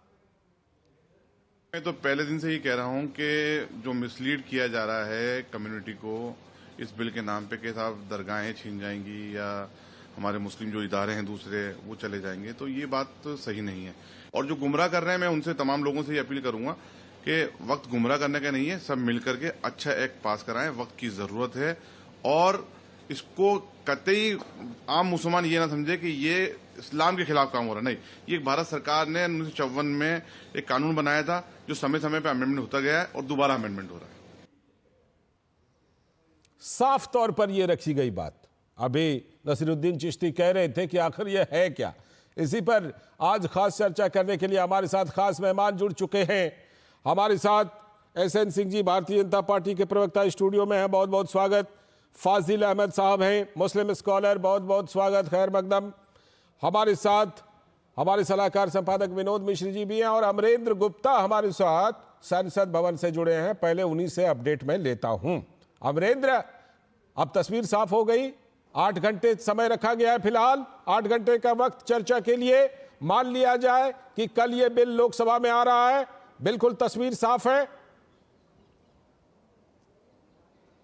Speaker 13: मैं तो पहले दिन से ही कह रहा हूं कि जो मिसलीड किया जा रहा है कम्युनिटी को इस बिल के नाम पे कि साहब दरगाहें छीन जाएंगी या हमारे मुस्लिम जो इदारे हैं दूसरे वो चले जाएंगे, तो ये बात तो सही नहीं है। और जो गुमराह कर रहे हैं, मैं उनसे, तमाम लोगों से ये अपील करूंगा कि वक्त गुमराह करने का नहीं है, सब मिलकर के अच्छा एक्ट पास कराएं, वक्त की जरूरत है। और इसको कतई आम मुसलमान ये ना समझे कि ये इस्लाम के खिलाफ काम हो रहा है, नहीं, ये भारत सरकार ने 1954 में एक कानून बनाया था जो समय समय पर अमेंडमेंट होता गया है और दोबारा अमेंडमेंट हो रहा है।
Speaker 1: साफ तौर पर यह रखी गई बात। अभी नसीरुद्दीन चिश्ती कह रहे थे कि आखिर यह है क्या। इसी पर आज खास चर्चा करने के लिए हमारे साथ खास मेहमान जुड़ चुके हैं। हमारे साथ एसएन सिंह जी, भारतीय जनता पार्टी के प्रवक्ता, स्टूडियो में हैं, बहुत बहुत स्वागत। फाजिल अहमद साहब हैं, मुस्लिम स्कॉलर, बहुत बहुत स्वागत, खैर मकदम। हमारे साथ हमारे सलाहकार संपादक विनोद मिश्र जी भी हैं और अमरेंद्र गुप्ता हमारे साथ संसद भवन से जुड़े हैं। पहले उन्हीं से अपडेट में लेता हूं। अमरेंद्र, अब तस्वीर साफ हो गई। 8 घंटे समय रखा गया है, फिलहाल 8 घंटे का वक्त चर्चा के लिए। मान लिया जाए कि कल यह बिल लोकसभा में आ रहा है, बिल्कुल तस्वीर साफ है।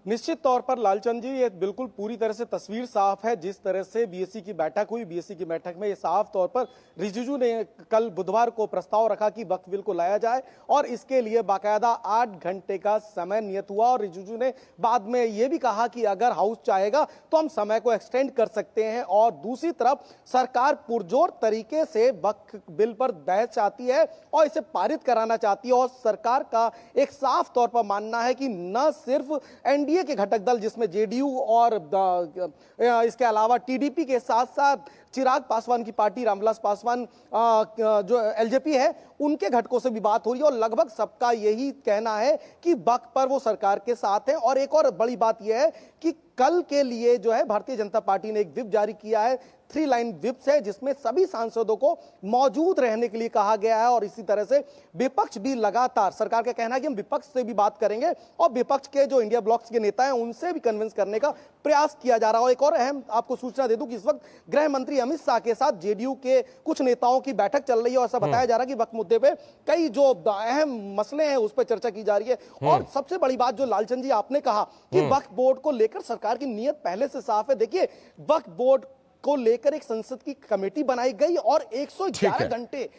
Speaker 14: निश्चित तौर पर लालचंद जी, ये बिल्कुल पूरी तरह से तस्वीर साफ है। जिस तरह से बीएससी की बैठक हुई, बीएससी की बैठक में ये साफ तौर पर रिजिजू ने कल बुधवार को प्रस्ताव रखा कि वक्फ बिल को लाया जाए और इसके लिए बाकायदा 8 घंटे का समय नियत हुआ। और रिजिजू ने बाद में ये भी कहा कि अगर हाउस चाहेगा तो हम समय को एक्सटेंड कर सकते हैं। और दूसरी तरफ सरकार पुरजोर तरीके से वक्फ बिल पर बहस चाहती है और इसे पारित कराना चाहती है। और सरकार का एक साफ तौर पर मानना है कि न सिर्फ एनडीए के घटक दल जिसमें जेडीयू और इसके अलावा टीडीपी के साथ साथ चिराग पासवान की पार्टी, रामविलास पासवान जो एलजेपी है, उनके घटकों से भी बात हो रही है और लगभग सबका यही कहना है कि वक्फ पर वो सरकार के साथ है। और एक और बड़ी बात यह है कि कल के लिए जो है भारतीय जनता पार्टी ने एक व्हिप जारी किया है, 3 लाइन व्हिप है, जिसमें सभी सांसदों को मौजूद रहने के लिए कहा गया है। और इसी तरह से विपक्ष भी लगातार, सरकार का कहना है कि हम विपक्ष से भी बात करेंगे और विपक्ष के जो इंडिया ब्लॉक्स के नेता हैं उनसे भी कन्विंस करने का प्रयास किया जा रहा है। एक और अहम आपको सूचना दे दूं कि इस वक्त गृह मंत्री अमित शाह के साथ जेडीयू के कुछ नेताओं की बैठक चल रही है और ऐसा बताया जा रहा है कि वक्फ मुद्दे पे कई जो अहम मसले हैं उस पर चर्चा की जा रही है। और सबसे बड़ी बात जो लालचंद जी आपने कहा कि वक्फ बोर्ड को लेकर सरकार की नीयत पहले से साफ है। देखिए, वक्फ बोर्ड को लेकर एक संसद की कमेटी बनाई गई और 111 घंटे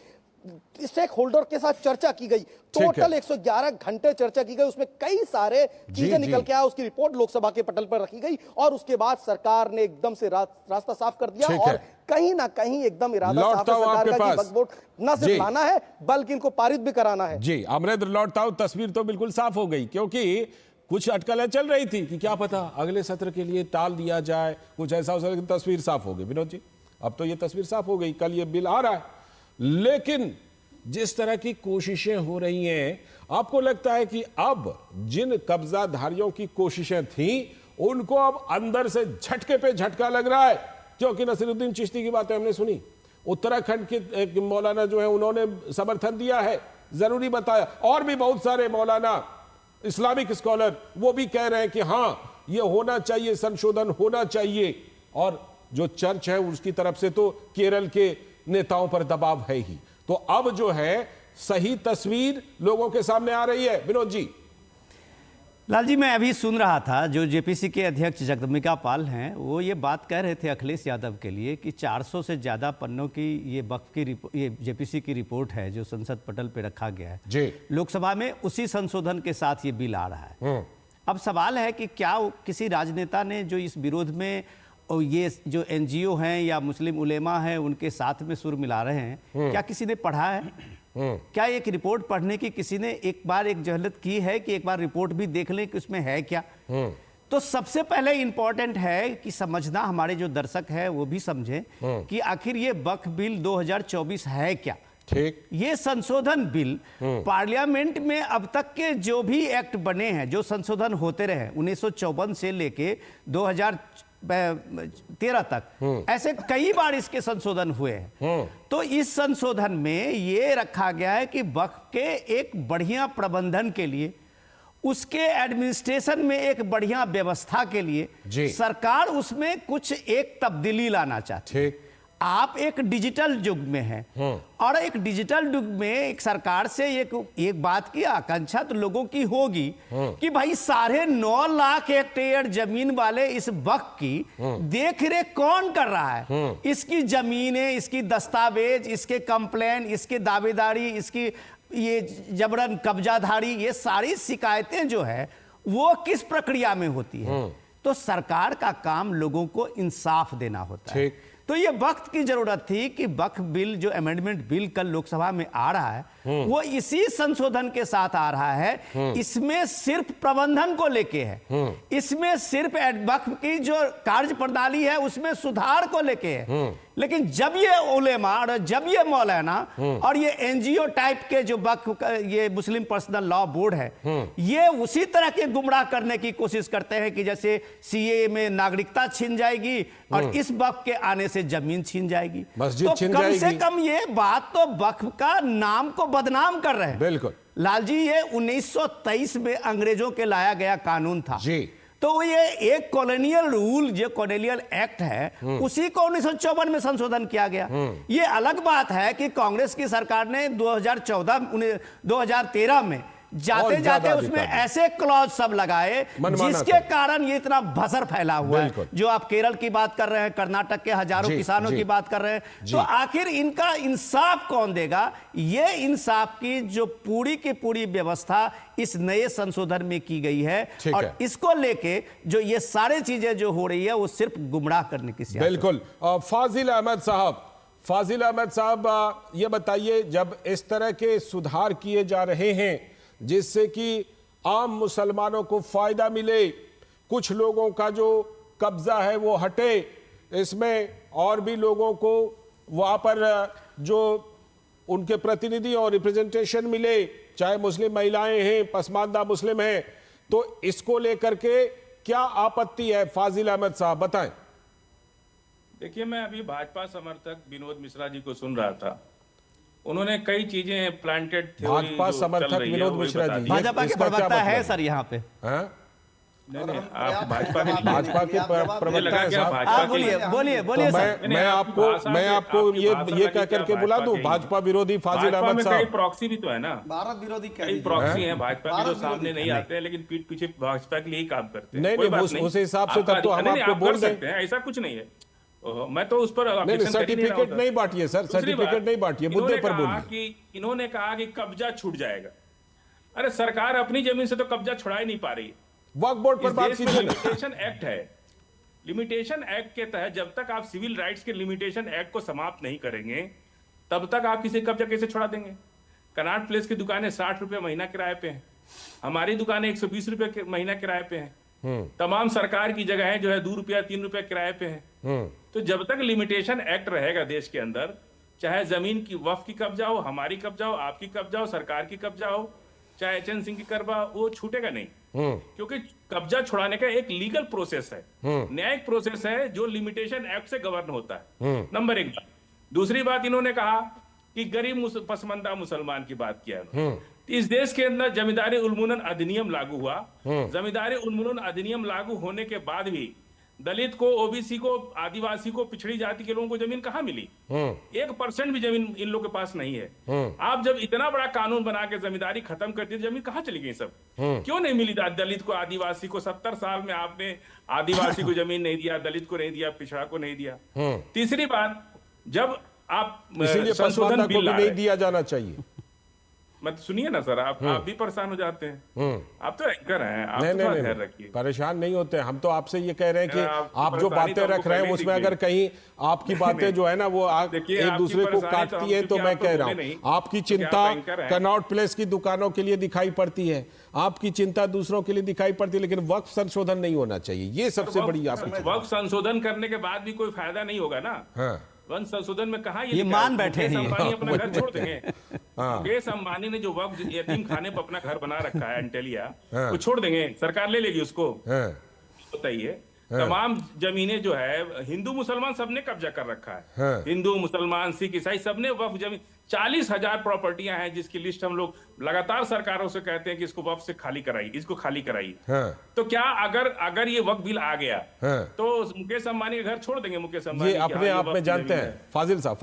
Speaker 14: स्टेक होल्डर के साथ चर्चा की गई। टोटल 111 घंटे चर्चा की गई, उसमें कई सारे चीजें निकल के आया। उसकी रिपोर्ट लोकसभा के पटल पर रखी गई और उसके बाद सरकार ने एकदम से रास्ता साफ कर दिया और कहीं ना कहीं एकदम इरादा साफ है सरकार का कि वक्फ बोर्ड न सिर्फ लाना है बल्कि इनको पारित भी कराना है।
Speaker 1: जी अमरेंद्र, लौटता हूं। तस्वीर तो बिल्कुल साफ हो गई, क्योंकि कुछ अटकलें चल रही थी कि क्या पता अगले सत्र के लिए टाल दिया जाए, कुछ ऐसा हो सकता। तस्वीर साफ हो गई विनोद जी, अब तो ये तस्वीर साफ हो गई, कल ये बिल आ रहा है। लेकिन जिस तरह की कोशिशें हो रही हैं, आपको लगता है कि अब जिन कब्जाधारियों की कोशिशें थीं उनको अब अंदर से झटके पे झटका लग रहा है? क्योंकि नसीरुद्दीन चिश्ती की बातें हमने सुनी, उत्तराखंड के एक मौलाना जो है उन्होंने समर्थन दिया है, जरूरी बताया, और भी बहुत सारे मौलाना इस्लामिक स्कॉलर वो भी कह रहे हैं कि हां ये होना चाहिए, संशोधन होना चाहिए। और जो चर्च है उसकी तरफ से तो केरल के नेताओं पर दबाव है ही। तो अब जो है सही तस्वीर लोगों के सामने आ रही है। विनोद जी।
Speaker 15: लाल जी, मैं अभी सुन रहा था जो जेपीसी के अध्यक्ष जगदम्बिका पाल हैं, वो ये बात कह रहे थे अखिलेश यादव के लिए कि 400 से ज़्यादा पन्नों की ये वक्फ की ये जेपीसी की रिपोर्ट है जो संसद पटल पे रखा गया है जी। लोकसभा में उसी संशोधन के साथ ये बिल आ रहा है। अब सवाल है कि क्या किसी राजनेता ने जो इस विरोध में और ये जो एनजीओ हैं या मुस्लिम उलेमा हैं उनके साथ में सुर मिला रहे हैं, क्या किसी ने पढ़ा है? क्या एक रिपोर्ट पढ़ने की किसी ने एक बार एक जहलत की है कि एक बार रिपोर्ट भी देख लें कि उसमें है क्या? तो सबसे पहले इंपॉर्टेंट है कि समझना, हमारे जो दर्शक है वो भी समझें कि आखिर ये वक्फ बिल 2024 है क्या। ठीक, ये संशोधन बिल पार्लियामेंट में अब तक के जो भी एक्ट बने हैं, जो संशोधन होते रहे 1954 से लेके 2013 तक, ऐसे कई बार इसके संशोधन हुए हैं। तो इस संशोधन में ये रखा गया है कि वक्फ के एक बढ़िया प्रबंधन के लिए, उसके एडमिनिस्ट्रेशन में एक बढ़िया व्यवस्था के लिए सरकार उसमें कुछ एक तब्दीली लाना चाहती है। आप एक डिजिटल युग में हैं और एक डिजिटल युग में एक सरकार से एक बात की आकांक्षा तो लोगों की होगी कि भाई 9.5 लाख हेक्टेयर जमीन वाले इस वक्फ की देखरेख कौन कर रहा है? इसकी जमीनें, इसकी दस्तावेज, इसके कंप्लेन, इसके दावेदारी, इसकी ये जबरन कब्जाधारी, ये सारी शिकायतें जो है वो किस प्रक्रिया में होती है? तो सरकार का काम लोगों को इंसाफ देना होता है। तो ये वक्त की जरूरत थी कि वक्फ बिल, जो अमेंडमेंट बिल कल लोकसभा में आ रहा है, वो इसी संशोधन के साथ आ रहा है। इसमें सिर्फ प्रबंधन को लेके है, इसमें सिर्फ वक्फ की जो कार्य प्रणाली है उसमें सुधार को लेके है। लेकिन जब ये उलेमा और जब ये मौलाना और ये एनजीओ टाइप के जो वक्फ, ये मुस्लिम पर्सनल लॉ बोर्ड है, ये उसी तरह के गुमराह करने की कोशिश करते हैं कि जैसे सीए में नागरिकता छीन जाएगी और इस वक्फ के आने से जमीन छीन जाएगी, तो कम से कम ये बात तो वक्फ का नाम को बदनाम कर रहे हैं।
Speaker 1: बिल्कुल
Speaker 15: लालजी, ये 1923 में अंग्रेजों के लाया गया कानून था जी। तो ये एक कॉलोनियल रूल, जो कॉलोनियल एक्ट है, उसी को 1954 में संशोधन किया गया। ये अलग बात है कि कांग्रेस की सरकार ने 2013 में जाते जाते उसमें ऐसे क्लॉज सब लगाए जिसके कारण ये इतना भसर फैला हुआ है। जो आप केरल की बात कर रहे हैं, कर्नाटक के हजारों किसानों की बात कर रहे हैं, तो आखिर इनका इंसाफ कौन देगा? ये इंसाफ की जो पूरी की पूरी व्यवस्था इस नए संशोधन में की गई है, और इसको लेके जो ये सारी चीजें जो हो रही है वो सिर्फ गुमराह करने की सियासत।
Speaker 1: बिल्कुल। फाजिल अहमद साहब, ये बताइए, जब इस तरह के सुधार किए जा रहे हैं जिससे कि आम मुसलमानों को फायदा मिले, कुछ लोगों का जो कब्जा है वो हटे, इसमें और भी लोगों को वहां पर जो उनके प्रतिनिधि और रिप्रेजेंटेशन मिले, चाहे मुस्लिम महिलाएं हैं, पसमानदा मुस्लिम हैं, तो इसको लेकर के क्या आपत्ति है? फाजिल अहमद साहब बताएं।
Speaker 16: देखिए, मैं अभी भाजपा समर्थक विनोद मिश्रा जी को सुन रहा था, उन्होंने कई चीजें प्लांटेड थ्योरी,
Speaker 1: भाजपा समर्थक विनोद मिश्रा जी
Speaker 15: भाजपा के प्रवक्ता है सर यहाँ पे।
Speaker 16: नहीं, आप भाजपा के
Speaker 1: प्रवक्ता है साहब।
Speaker 15: बोलिए सर।
Speaker 1: मैं आपको ये कह करके बुला दूं, भाजपा विरोधी फाजिल अहमद साहब।
Speaker 16: प्रॉक्सी भी तो है ना,
Speaker 14: भारत विरोधी
Speaker 16: कई प्रॉक्सी हैं भाजपा के, जो सामने नहीं आते हैं लेकिन पीठ पीछे भाजपा के लिए ही काम करते हैं।
Speaker 1: नहीं, उस हिसाब से तब तो हम आपको बोल सकते हैं,
Speaker 16: ऐसा कुछ नहीं है। मैं तो उस पर
Speaker 1: सर्टिफिकेट नहीं बांटिए सर, सर्टिफिकेट नहीं बांटिए, मुद्दे पर बोलिए।
Speaker 16: इन्होंने कहा कि कब्जा छूट जाएगा। अरे सरकार अपनी जमीन से तो कब्जा छुड़ा ही नहीं पा रही।
Speaker 1: वक्फ बोर्ड पर बात कीजिए।
Speaker 16: लिमिटेशन एक्ट है, लिमिटेशन एक्ट के तहत जब तक आप सिविल राइट्स के लिमिटेशन एक्ट को समाप्त नहीं करेंगे तब तक आप किसी कब्जा कैसे छुड़ा देंगे? कनॉट प्लेस की दुकानें 60 रुपए महीना किराए पे हैं, हमारी दुकानें 120 रुपए महीना किराए पे हैं, तमाम सरकार की जगहें जो है 2 रुपया 3 रुपया किराए पे हैं। तो जब तक लिमिटेशन एक्ट रहेगा देश के अंदर, चाहे जमीन की वक्फ की कब्जा हो, हमारी कब्जा हो, आपकी कब्जा हो, सरकार की कब्जा हो, चाहे एचएन सिंह की कब्जा, वो छूटेगा नहीं। क्योंकि कब्जा छुड़ाने का एक लीगल प्रोसेस है, न्यायिक प्रोसेस है जो लिमिटेशन एक्ट से गवर्न होता है। नंबर 1 बात। दूसरी बात, इन्होंने कहा कि गरीब पसमानदा मुसलमान की बात किया। इस देश के अंदर जमींदारी उन्मूलन अधिनियम लागू हुआ। जमींदारी उन्मूलन अधिनियम लागू होने के बाद भी दलित को, ओबीसी को, आदिवासी को, पिछड़ी जाति के लोगों को जमीन कहाँ मिली? 1% भी जमीन इन लोगों के पास नहीं है। आप जब इतना बड़ा कानून बना के जमींदारी खत्म कर दी, जमीन कहाँ चली गई सब? क्यों नहीं मिली दलित को, आदिवासी को? 70 साल में आपने आदिवासी को जमीन नहीं दिया, दलित को नहीं दिया, पिछड़ा को नहीं दिया। तीसरी बात, जब आप
Speaker 1: संशोधन बिल नहीं दिया जाना चाहिए।
Speaker 16: मत सुनिए ना सर, आप भी परेशान हो जाते हैं। आप तो एंकर हैं, आप तो ध्यान रखिए।
Speaker 1: परेशान नहीं होते, हम तो आपसे ये कह रहे हैं कि आप जो बातें रख रहे हैं उसमें अगर कहीं आपकी बातें जो है ना वो एक दूसरे को काटती है, तो मैं कह रहा हूँ आपकी चिंता कनॉट प्लेस की दुकानों के लिए दिखाई पड़ती है, आपकी चिंता दूसरों के लिए दिखाई पड़ती है, लेकिन वक्फ संशोधन नहीं होना चाहिए, ये सबसे बड़ी आपकी।
Speaker 16: वक्फ संशोधन करने के बाद भी कोई फायदा नहीं होगा ना। वन संशोधन में कहा
Speaker 15: ये मान बैठे हैं,
Speaker 16: अंबानी अपना घर छोड़ देंगे। मुकेश अंबानी ने जो वक्त यतीम खाने पर अपना घर बना रखा है एंटेलिया, वो छोड़ देंगे, सरकार ले लेगी उसको? बताइए। तमाम जमीनें जो है हिंदू मुसलमान सबने कब्जा कर रखा है। हिंदू मुसलमान सिख ईसाई सबने वक्फ जमीन, 40,000 प्रॉपर्टियां हैं जिसकी लिस्ट हम लोग लगातार सरकारों से कहते हैं कि इसको वक्फ से खाली कराइए, इसको खाली कराइए। तो क्या अगर ये वक्फ बिल आ गया तो मुकेश अंबानी के घर छोड़ देंगे? मुकेश अंबानी
Speaker 1: ये अपने आप में जानते हैं फाजिल साहब,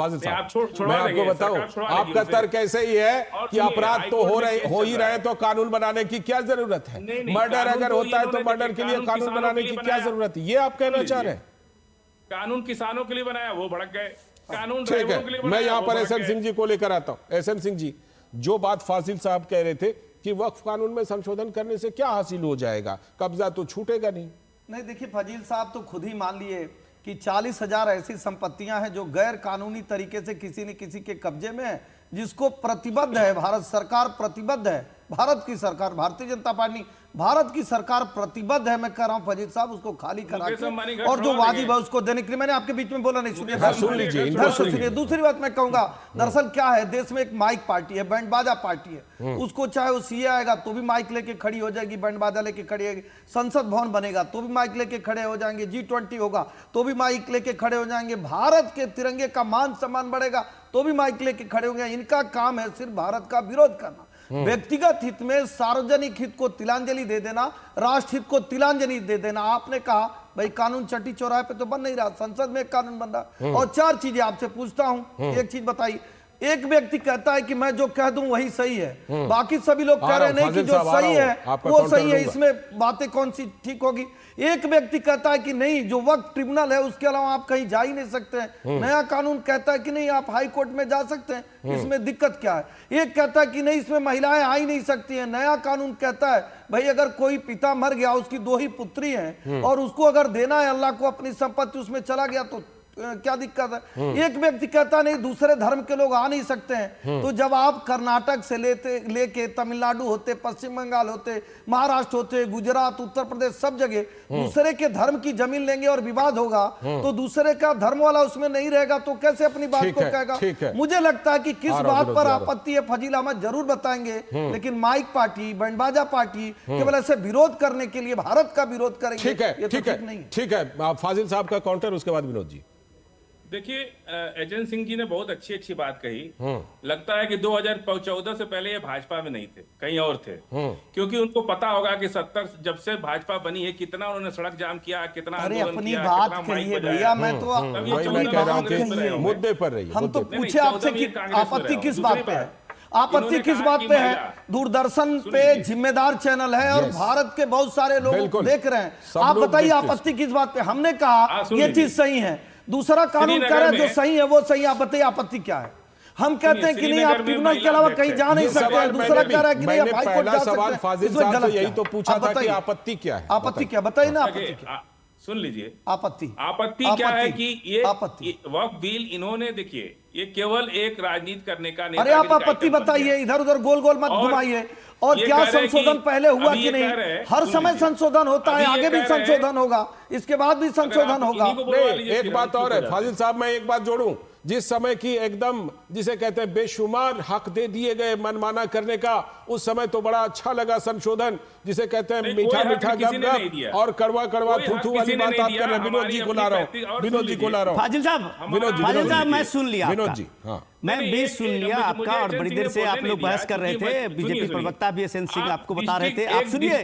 Speaker 1: मैं आपको बताऊं, आपका तर्क ऐसे ही है कि अपराध तो हो ही रहे, तो कानून बनाने की क्या जरूरत है? मर्डर अगर होता है तो मर्डर के लिए कानून बनाने की क्या जरूरत है? ये आप कहना चाह रहे हैं?
Speaker 16: कानून किसानों के लिए बनाया, वो भड़क गए। कानून
Speaker 1: ठीक है, मैं यहाँ पर एसएन सिंह जी को लेकर आता हूँ। एसएन सिंह जी, जो बात फाजिल साहब कह रहे थे कि वक्फ कानून में संशोधन करने से क्या हासिल हो जाएगा, कब्जा तो छूटेगा नहीं।
Speaker 17: नहीं, देखिए फजील साहब तो खुद ही मान लिए कि 40,000 ऐसी संपत्तियां हैं जो गैर कानूनी तरीके से किसी न किसी के कब्जे में है, जिसको प्रतिबद्ध है भारत सरकार, प्रतिबद्ध है भारत की सरकार, भारतीय जनता पार्टी भारत की सरकार प्रतिबद्ध है, मैं कह रहा हूं फजील साहब, उसको खाली करा के और जो वाजिब है उसको देने के लिए। मैंने आपके बीच में बोला नहीं, सुनिए। दूसरी बात मैं कहूंगा, दरअसल क्या है, देश में एक माइक पार्टी है, बैंड बाजा पार्टी है, उसको चाहे वो सीए आएगा तो भी माइक लेके खड़ी हो जाएगी, बैंड बाजा लेके खड़ी होगी, संसद भवन बनेगा तो भी माइक लेके खड़े हो जाएंगे, G20 होगा तो भी माइक लेके खड़े हो जाएंगे, भारत के तिरंगे का मान सम्मान बढ़ेगा तो भी माइक लेके खड़े होंगे। इनका काम है सिर्फ भारत का विरोध करना, व्यक्तिगत हित में सार्वजनिक हित को तिलांजलि दे देना, राष्ट्र हित को तिलांजलि दे देना। आपने कहा भाई कानून चट्टी चौराहे पे तो बन नहीं रहा, संसद में एक कानून बन रहा। और 4 चीजें आपसे पूछता हूं, एक चीज बताइए, एक व्यक्ति कहता है कि मैं जो कह दूं वही सही है, बाकी सभी लोग कह रहे नहीं कि जो सही है वो सही है, इसमें बातें कौन सी ठीक होगी। एक व्यक्ति कहता है कि नहीं, जो वक्त ट्रिब्यूनल है उसके अलावा आप कहीं जा ही नहीं सकते हैं। नया कानून कहता है कि नहीं, आप हाई कोर्ट में जा सकते हैं, इसमें दिक्कत क्या है। एक कहता है कि नहीं, इसमें महिलाएं आ ही नहीं सकती हैं। नया कानून कहता है भाई अगर कोई पिता मर गया, उसकी 2 ही पुत्री हैं और उसको अगर देना है अल्लाह को अपनी संपत्ति, उसमें चला गया तो क्या दिक्कत है। एक व्यक्ति कहता नहीं दूसरे धर्म के लोग आ नहीं सकते हैं। तो जब आप कर्नाटक से लेके तमिलनाडु होते, पश्चिम बंगाल होते, महाराष्ट्र होते, गुजरात, उत्तर प्रदेश, सब जगह दूसरे के धर्म की जमीन लेंगे और विवाद होगा तो दूसरे का धर्म वाला उसमें नहीं रहेगा तो कैसे अपनी बात को कहेगा। मुझे लगता है कि किस बात पर आपत्ति है फजील अहमद जरूर बताएंगे, लेकिन माइक पार्टी, बैंडबाजा पार्टी केवल ऐसे विरोध करने के लिए भारत का विरोध करेंगे,
Speaker 1: ठीक है। फाजिल साहब का काउंटर, उसके बाद विनोद जी।
Speaker 16: देखिए, एजेंट सिंह जी ने बहुत अच्छी बात कही। लगता है कि 2014 से पहले ये भाजपा में नहीं थे, कहीं और थे, क्योंकि उनको पता होगा कि 70 जब से भाजपा बनी है कितना उन्होंने सड़क जाम किया, कितना आंदोलन किया,
Speaker 17: बात करिए भैया, मैं तो
Speaker 1: मुद्दे पर रही।
Speaker 17: हम तो पूछे आपसे कि आपत्ति किस बात पे है, आपत्ति किस बात पे है। दूरदर्शन पे जिम्मेदार चैनल है और भारत के बहुत सारे लोग देख रहे हैं, आप बताइए आपत्ति किस बात पे। हमने कहा ये चीज सही है, दूसरा कानून कह रहा है जो सही है वो सही, आप बताइए आपत्ति क्या है। हम कहते हैं कि नहीं आप ट्रिब्यूनल के अलावा कहीं जा नहीं सकते, दूसरा कह रहा है कि नहीं आप हाई कोर्ट जा सकते हैं।
Speaker 1: यही तो पूछा था कि आपत्ति क्या है,
Speaker 17: आपत्ति क्या, बताइए ना आपत्ति क्या।
Speaker 16: सुन लीजिए,
Speaker 17: आपत्ति
Speaker 16: क्या है कि ये वक्फ बिल इन्होंने, देखिए ये केवल एक राजनीति करने का नहीं।
Speaker 17: अरे आप आपत्ति बताइए, इधर उधर गोल गोल मत घुमाइए। और क्या संशोधन पहले हुआ कि नहीं, हर समय संशोधन होता है, आगे भी संशोधन होगा, इसके बाद भी संशोधन होगा।
Speaker 1: एक बात और है फाजिल साहब, मैं एक बात जोड़ूं, जिस समय की एकदम जिसे कहते हैं बेशुमार हक दे दिए गए मनमाना करने का, उस समय तो बड़ा अच्छा लगा संशोधन, जिसे कहते हैं मीठा मीठा गप और कड़वा कड़वा थूथू वाली बात आप कर रहे हैं। विनोद जी को ला रहा हूं, विनोद जी को ला रहा हूं।
Speaker 15: फाजिल साहब मैं सुन लिया,
Speaker 1: विनोद जी, हाँ
Speaker 15: मैं भी सुन लिया आपका, और बड़ी देर से आप लोग बहस कर रहे थे, बीजेपी प्रवक्ता भी एसएन सिंह आपको बता रहे थे। आप सुनिए,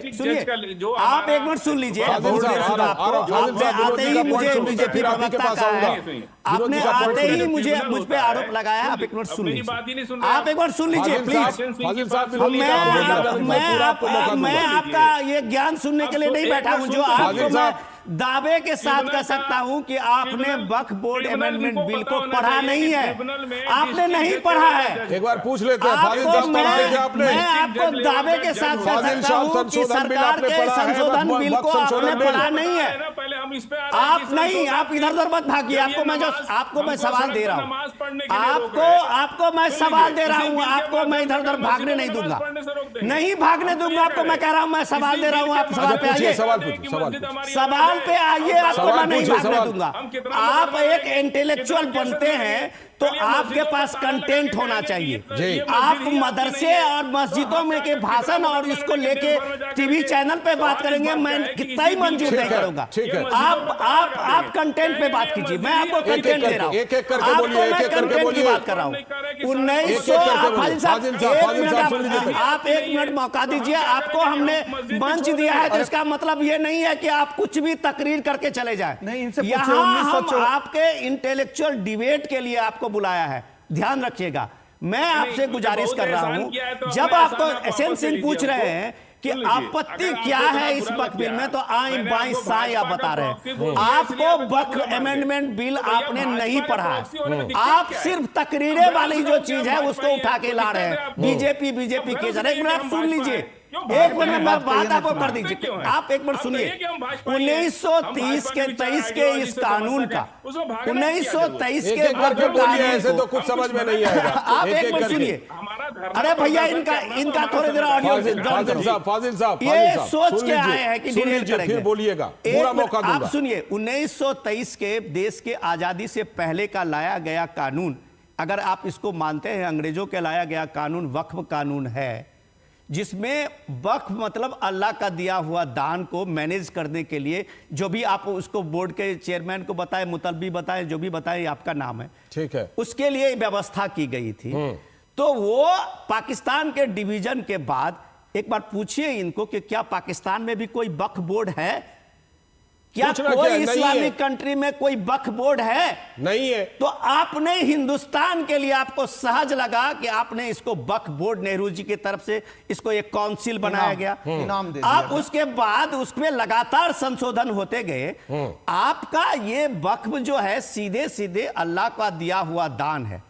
Speaker 15: आप एक मिनट सुन लीजिए। आपने आते ही मुझे बीजेपी प्रवक्ता कहा है, आपने आते ही मुझे मुझ पे आरोप लगाया। आप एक मिनट सुन लीजिए, आप एक बार सुन लीजिए प्लीज। मैं आपका ये ज्ञान सुनने के लिए नहीं बैठा हूं, जो आपको मैं दावे के साथ कह सकता हूं कि आपने वक्फ बोर्ड अमेंडमेंट बिल को पढ़ा नहीं है, आपने नहीं पढ़ा है।
Speaker 1: एक बार पूछ लेते हैं,
Speaker 15: मैं आपको दावे के साथ कह सकता हूं कि सरकार के संशोधन बिल को आपने पढ़ा नहीं है। आप नहीं, आप इधर उधर मत भागिए, आपको मैं सवाल दे रहा हूं, आपको मैं सवाल दे रहा हूं, आपको मैं इधर उधर भागने नहीं दूंगा, नहीं भागने दूंगा आपको। मैं कह रहा हूं, मैं सवाल दे रहा हूं, आप सवाल पे आइए, सवाल पे आइए, आपको मैं नहीं भागने दूंगा। आप एक इंटेलेक्चुअल बनते हैं तो आपके पास कंटेंट होना चाहिए। आप मदरसे और मस्जिदों में के भाषण और इसको लेके टीवी चैनल पे बात करेंगे, मैं कितना ही मंजूर नहीं करूंगा। आप कंटेंट पे बात कीजिए, मैं आपको कंटेंट दे रहा हूं, आपको मैं कंटेंट की बात कर रहा हूं। 1900 आप 1 मिनट मौका दीजिए, आपको हमने मंच दिया है तो इसका मतलब ये नहीं है कि आप कुछ भी तकरीर करके चले जाए। यहाँ हम आपके इंटेलेक्चुअल डिबेट के लिए आपको बुलाया है, ध्यान रखिएगा। मैं आपसे गुजारिश कर रहा हूं, जब आपको एसएन सिंह पूछ रहे हैं कि आपत्ति क्या है इस वक्फ बिल में, तो आए बाई साए आप बता रहे हैं। आपको वक्फ अमेंडमेंट बिल आपने नहीं पढ़ा है, आप सिर्फ तकरीरें वाली जो चीज है उसको उठा के ला रहे हैं। बीजेपी के जरा एक मिनट आप सुन लीजिए, एक मिनट में बात आपको कर दीजिए, आप एक मिनट सुनिए। 1930 के 23 के इस कानून का 1923 के
Speaker 1: ऐसे तो कुछ समझ में नहीं आएगा।
Speaker 15: आप एक मिनट सुनिए। अरे भैया इनका थोड़ी देर ऑडियो
Speaker 1: फाजिल साहब
Speaker 15: ये सोच के आए हैं कि डिटेल करेंगे,
Speaker 1: फिर बोलिएगा, पूरा मौका दूंगा।
Speaker 15: आप सुनिए, 1923 के देश के आजादी से पहले का लाया गया कानून, अगर आप इसको मानते हैं अंग्रेजों के लाया गया कानून वक्फ कानून है, जिसमें वक्फ मतलब अल्लाह का दिया हुआ दान को मैनेज करने के लिए, जो भी आप उसको बोर्ड के चेयरमैन को बताएं, मुतलबी बताएं, जो भी बताएं, आपका नाम है, ठीक है, उसके लिए व्यवस्था की गई थी। तो वो पाकिस्तान के डिवीजन के बाद एक बार पूछिए इनको कि क्या पाकिस्तान में भी कोई वक्फ बोर्ड है? क्या कोई इस्लामिक कंट्री में कोई वक्फ बोर्ड है? नहीं है। तो आपने हिंदुस्तान के लिए आपको सहज लगा कि आपने इसको वक्फ बोर्ड, नेहरू जी की तरफ से इसको एक काउंसिल बनाया गया, इनाम दे दिया। आप उसके बाद उसमें लगातार संशोधन होते गए। आपका ये वक्फ जो है सीधे सीधे अल्लाह का दिया हुआ दान है।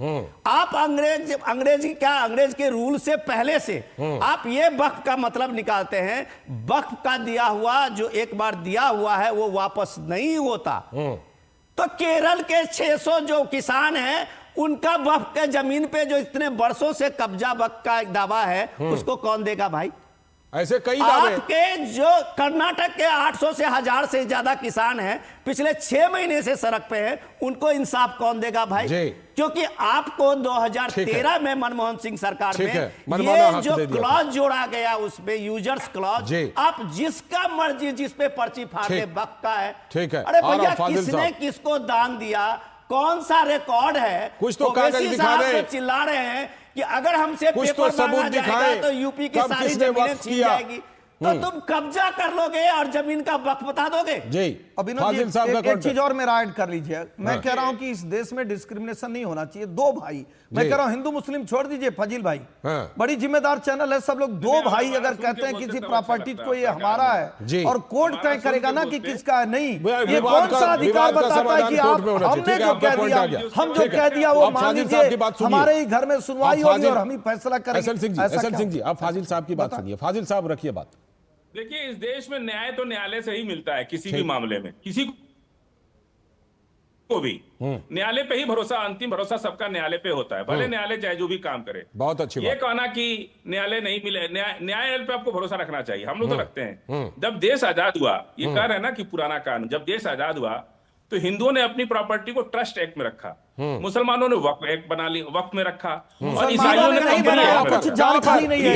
Speaker 15: आप अंग्रेज के रूल से पहले से आप ये वक्फ का मतलब निकालते हैं, वक्फ का दिया हुआ जो एक बार दिया हुआ है वो वापस नहीं होता। तो केरल के 600 जो किसान हैं उनका वक्फ के जमीन पे जो इतने वर्षों से कब्जा वक्फ का एक दावा है उसको कौन देगा भाई?
Speaker 1: ऐसे कई दावे।
Speaker 15: आपके जो कर्नाटक के 800 से 1000 से ज्यादा किसान हैं, पिछले 6 महीने से सड़क पे हैं, उनको इंसाफ कौन देगा भाई? क्योंकि आपको 2013 में मनमोहन सिंह सरकार में ये जो क्लॉज जोड़ा गया उसमें यूजर्स क्लॉज, आप जिसका मर्जी जिस पे पर्ची फाड़े वक्त का है। अरे भैया किसने किसको दान दिया, कौन सा रिकॉर्ड है?
Speaker 1: कुछ तो कागज दिखा रहे,
Speaker 15: चिल्ला रहे हैं कि अगर हमसे पेपर मांगा जाएगा तो यूपी की सारी जमीनें छीन जाएगी, तो तुम कब्जा कर लोगे और जमीन का वक्त बता दोगे।
Speaker 1: जी
Speaker 17: अभिनव जी, एक चीज और मेरा ऐड कर लीजिए। मैं कह रहा हूं कि इस देश में डिस्क्रिमिनेशन नहीं होना चाहिए। दो भाई, मैं कह रहा हूं हिंदू मुस्लिम छोड़ दीजिए, फजील भाई बड़ी जिम्मेदार चैनल है, सब लोग दो भाई अगर कहते हैं किसी प्रॉपर्टी को ये हमारा है और कोर्ट तय करेगा ना कि किसका है, नहीं, ये कौन सा अधिकार बताता है कि आप हमने जो कह दिया, हम जो कह दिया वो मान लीजिए, हमारे ही घर में सुनवाई होगी और हम ही फैसला करेंगे।
Speaker 1: एसएन सिंह जी, आप फाजिल साहब की बात सुनिए। फाजिल साहब रखिए बात।
Speaker 16: देखिए, इस देश में न्याय तो न्यायालय से ही मिलता है, किसी भी मामले में किसी को भी न्यायालय पे ही भरोसा, अंतिम भरोसा सबका न्यायालय पे होता है, भले न्यायालय चाहे जो भी काम करे।
Speaker 1: बहुत अच्छी बात।
Speaker 16: ये कहना कि न्यायालय नहीं मिले, न्यायालय पे आपको भरोसा रखना चाहिए, हम लोग तो रखते हैं। जब देश आजाद हुआ, ये कह रहे हैं ना कि पुराना कानून, जब देश आजाद हुआ तो हिंदुओं ने अपनी प्रॉपर्टी को ट्रस्ट एक्ट में रखा, मुसलमानों ने वक्फ एक्ट बना लिया, वक्फ में रखा, और ईसाइयों ने
Speaker 17: नहीं बनाया। कुछ जानकारी नहीं है,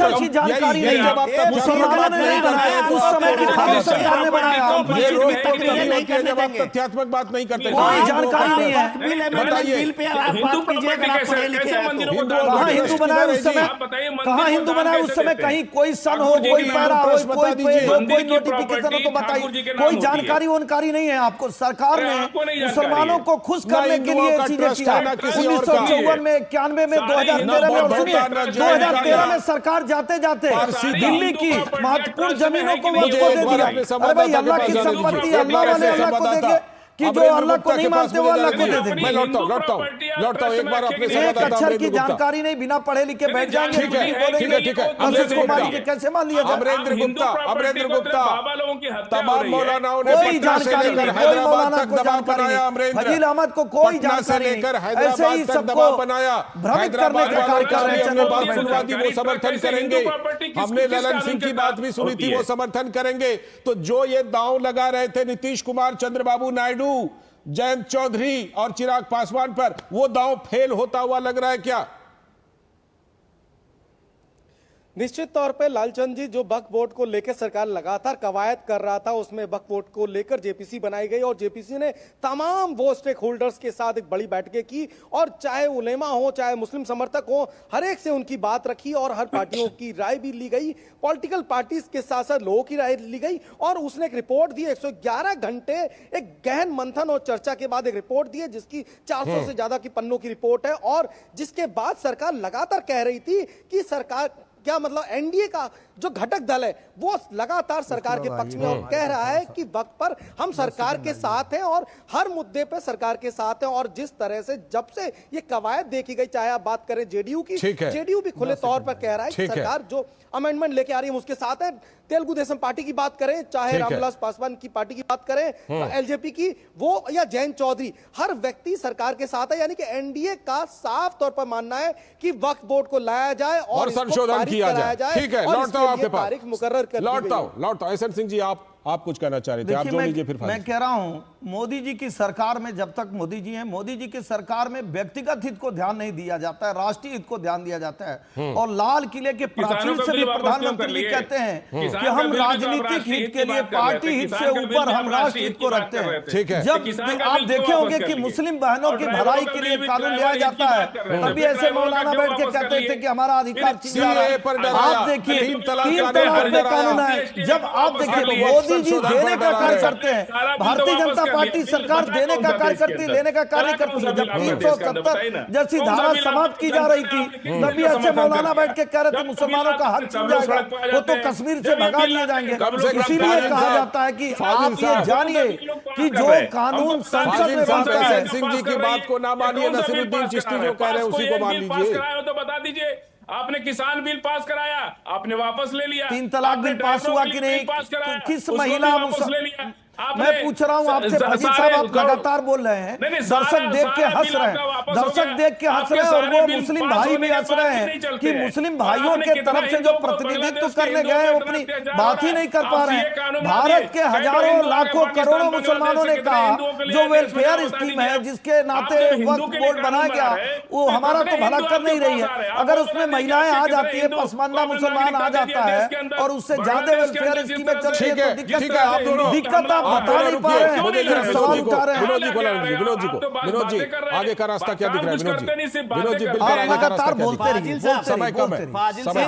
Speaker 17: अच्छी जानकारी नहीं है, मुसलमानों ने नहीं बनाया, उस समय की भारत सरकार ने बनाया।
Speaker 1: तथ्यात्मक बात नहीं करते,
Speaker 17: कोई जानकारी नहीं है। कहाँ हिंदू बनाया उस समय, कहाँ हिंदू बनाया उस समय? कहीं कोई सन हो, कोई पैरा हो, कोई नोटिफिकेशन हो तो बताइए। कोई जानकारी वनकारी नहीं है आपको। सरकार ने मुसलमानों को खुश करने के लिए चीजें किया। 1954 में, 91 में, 2013 में, और सुनिए 2013 में सरकार जाते जाते दिल्ली की महत्वपूर्ण जमीनों को वो दे दिया। अरे भाई, अल्लाह की संपत्ति अल्लाह वाले अल्लाह को देंगे कि जो अल्लाह को नहीं मानते वो अल्लाह को दे देंगे।
Speaker 1: मैं लौटता हूं एक बार अपने
Speaker 17: एक अक्षर की जानकारी नहीं, बिना पढ़े लिखे बैठ जाएंगे।
Speaker 1: ठीक है।
Speaker 17: आशीष कुमार जी कैसे मान लिया?
Speaker 1: अमरेंद्र गुप्ता, तमाम मौलानाओं ने
Speaker 17: कोई जानकारी नहीं, कोई मौलाना को जानकारी नहीं, फजील अहमद को कोई जानकारी नहीं, ऐसे ही सबको भ्रमित करने का कार्य कर रहे हैं।
Speaker 1: वो समर्थन करेंगे। हमने ललन सिंह की बात भी सुनी थी, वो समर्थन करेंगे। तो जो ये दांव लगा रहे थे नीतीश कुमार, चंद्रबाबू नायडू, जयंत चौधरी और चिराग पासवान पर, वो दांव फेल होता हुआ लग रहा है क्या?
Speaker 14: निश्चित तौर पे लालचंद जी, जो वक्फ बोर्ड को लेकर सरकार लगातार कवायद कर रहा था, उसमें वक्फ बोर्ड को लेकर जेपीसी बनाई गई और जेपीसी ने तमाम वो स्टेक होल्डर्स के साथ एक बड़ी बैठकें की और चाहे उलेमा हो, चाहे मुस्लिम समर्थक हो, हर एक से उनकी बात रखी और हर पार्टियों की राय भी ली गई, पॉलिटिकल पार्टीज के साथ साथ लोगों की राय ली गई और उसने एक रिपोर्ट दी। 111 घंटे एक गहन मंथन और चर्चा के बाद एक रिपोर्ट दी है, जिसकी 400 से ज्यादा की पन्नों की रिपोर्ट है और जिसके बाद सरकार लगातार कह रही थी कि सरकार क्या मतलब एनडीए का जो घटक दल है वो लगातार सरकार के पक्ष में और कह रहा है कि वक्त पर हम सरकार के साथ हैं और हर मुद्दे पे सरकार के साथ हैं। और जिस तरह से जब से ये कवायद देखी गई, चाहे आप बात करें जेडीयू की, जेडीयू भी खुले तौर पर कह रहा है कि सरकार जो अमेंडमेंट लेके आ रही है उसके साथ है। तेलुगु देशम पार्टी की बात करें, चाहे रामविलास पासवान की पार्टी की बात करें, एलजेपी की वो या जयंत चौधरी, हर व्यक्ति सरकार के साथ है। यानी कि एनडीए का साफ तौर पर मानना है कि वक्फ बोर्ड को लाया जाए और
Speaker 1: संशोधन किया जाए। ठीक है, लौटता हूं आपके पास,
Speaker 14: तारीख मुकर्रर कर
Speaker 1: लौटता हूं। एसएन सिंह जी, आप कुछ कहना चाह रहे थे, आप जो लीजिए फिर।
Speaker 17: मैं कह रहा हूं मोदी जी की सरकार में, जब तक मोदी जी हैं, मोदी जी की सरकार में व्यक्तिगत हित को ध्यान नहीं दिया जाता है, राष्ट्रीय हित को ध्यान दिया जाता है। और लाल किले के प्राचीर से भी प्रधानमंत्री जी कहते हैं कि हम राजनीतिक हित के लिए पार्टी हित से ऊपर हम राष्ट्र हित को रखते हैं।
Speaker 1: ठीक है,
Speaker 17: जब आप देखे होंगे कि मुस्लिम बहनों की भलाई के लिए कानून लिया जाता है, तभी ऐसे मौलाना बैठ के कहते थे कि हमारा अधिकार छीन जा रहा है। आप देखिए 3 तलाक पे कानून है। जब आप देखिए मोदी जी देने का कार्य करते हैं, भारतीय जनता पार्टी सरकार देने का कार्य करती, लेने का कार्य करती है। जब 370 जैसी धारा समाप्त की जा रही थी, तभी ऐसे मौलाना बैठ के कह रहे थे मुसलमानों का हक छीन जाएगा, वो तो कश्मीर से भगा दिए जाएंगे। इसीलिए कहा जाता है कि आप ये जानिए कि जो कानून संसद में बनता है।
Speaker 1: सिंह जी की बात को ना मानिए, नसीरुद्दीन चिश्ती जो कह रहे हैं उसी को मान लीजिए।
Speaker 16: तो बता दीजिए, आपने किसान बिल पास कराया, आपने वापस ले लिया।
Speaker 17: 3 तलाक बिल पास हुआ कि नहीं? किस महिला
Speaker 16: वापस ले लिया?
Speaker 17: मैं पूछ रहा हूं आपसे, फजील साहब आप लगातार बोल रहे हैं, दर्शक देख के हंस रहे हैं, दर्शक देख के हंस रहे हैं और वो मुस्लिम भाई भी हंस रहे हैं कि मुस्लिम भाइयों के तरफ से जो प्रतिनिधित्व करने गए वो अपनी बात ही नहीं कर पा रहे हैं। भारत के हजारों लाखों करोड़ों मुसलमानों ने कहा जो वेलफेयर स्कीम है जिसके नाते वक्फ बोर्ड बनाया गया वो हमारा तो भला कर नहीं रही है। अगर उसमें महिलाएं आ जाती है, पसमानदा मुसलमान आ जाता है और उससे ज्यादा वेलफेयर स्कीमें चलती है तो दिक्कत आप बता नहीं पा रहे हैं, सवाल उठा रहे हैं।
Speaker 1: विनोद जी आगे का रास्ता क्या दिख रहा है? विनोद जी
Speaker 17: आप लगातार बोलते रहिए,
Speaker 1: समय कम है,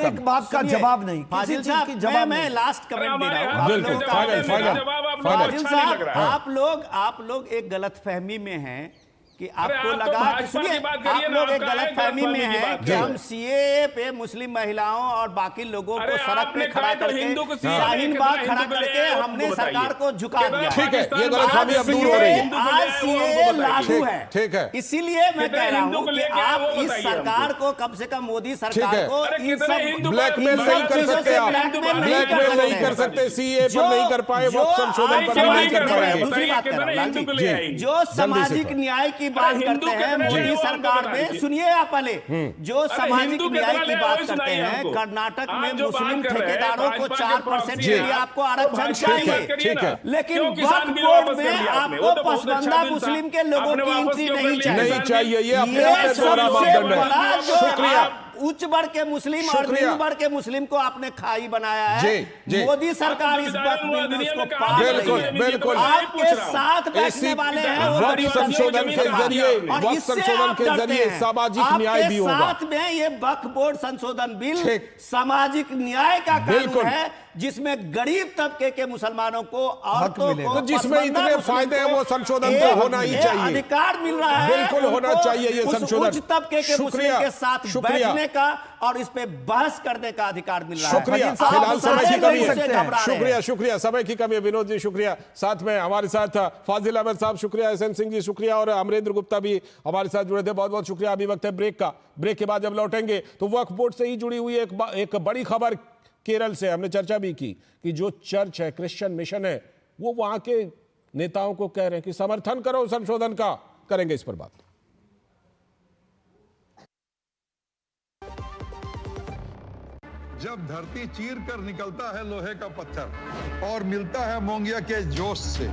Speaker 17: एक बात का जवाब नहीं,
Speaker 15: फाजिल साहब मैं लास्ट कमेंट दे रहा हूं। फाजिल साहब आप लोग एक गलतफहमी में हैं कि आपको लगा कि सुनिए, आप लोग एक गलतफहमी में हैं कि हम सीएए पे मुस्लिम महिलाओं और बाकी लोगों को सड़क पे खड़ा करके, शाहीन बाग खड़ा करके हमने सरकार को झुका दिया।
Speaker 1: ठीक है, ये गलतफहमी अब दूर हो रही है।
Speaker 15: आज सीएए लागू है,
Speaker 1: ठीक है,
Speaker 15: इसीलिए मैं कह रहा हूं कि आप इस सरकार को, कम से कम मोदी सरकार को इन सब
Speaker 1: ब्लैकमेल नहीं कर सकते, आप ब्लैकमेल नहीं कर सकते, सीएए पर नहीं कर पाए, वक्त संशोधन पर नहीं कर पाएंगे।
Speaker 15: दूसरी बात कर रहा हूं, जो सामाजिक न्याय की बात करते हैं मोदी सरकार में, सुनिए आप पहले, जो सामाजिक न्याय की बात करते हैं, कर्नाटक में मुस्लिम ठेकेदारों को 4% के लिए आपको आरक्षण चाहिए, लेकिन वक्फ बोर्ड में आपको पसमानदा मुस्लिम के लोगों की एंट्री नहीं चाहिए।
Speaker 1: ये सबसे
Speaker 15: बड़ा जो उच्च वर्ग के मुस्लिम और निम्न वर्ग के मुस्लिम को आपने खाई बनाया है। मोदी सरकार इस वक्त में उसको पाल रही है।
Speaker 1: बिल्कुल
Speaker 15: आपके साथ बैठने वाले हैं
Speaker 1: वक्त संशोधन के जरिए सामाजिक न्याय भी होगा।
Speaker 15: साथ में ये वक्फ बोर्ड संशोधन बिल सामाजिक न्याय का कानून है जिसमें गरीब तबके के मुसलमानों को, औरतों को,
Speaker 1: जिसमें इतने फायदे हैं वो संशोधन तो होना ही चाहिए,
Speaker 15: अधिकार मिल रहा है।
Speaker 1: बिल्कुल होना चाहिए ये संशोधन।
Speaker 15: उच्च तबके के मुस्लिम के साथ बैठने का और इस पे बहस करने का अधिकार मिल रहा है।
Speaker 1: शुक्रिया, फिलहाल समय की कमी है। शुक्रिया, समय की कमी है। विनोद जी शुक्रिया, साथ में हमारे साथ फाजिल अहमद साहब शुक्रिया, एसएन सिंह जी शुक्रिया और अमरेंद्र गुप्ता भी हमारे साथ जुड़े थे, बहुत बहुत शुक्रिया। अभी वक्त है ब्रेक का, ब्रेक के बाद जब लौटेंगे तो वक्फ बोर्ड से ही जुड़ी हुई एक बड़ी खबर केरल से हमने चर्चा भी की कि जो चर्च है, क्रिश्चियन मिशन है, वो वहां के नेताओं को कह रहे हैं कि समर्थन करो संशोधन का। करेंगे इस पर बात।
Speaker 8: जब धरती चीर कर निकलता है लोहे का पत्थर और मिलता है मोंगिया के जोश से,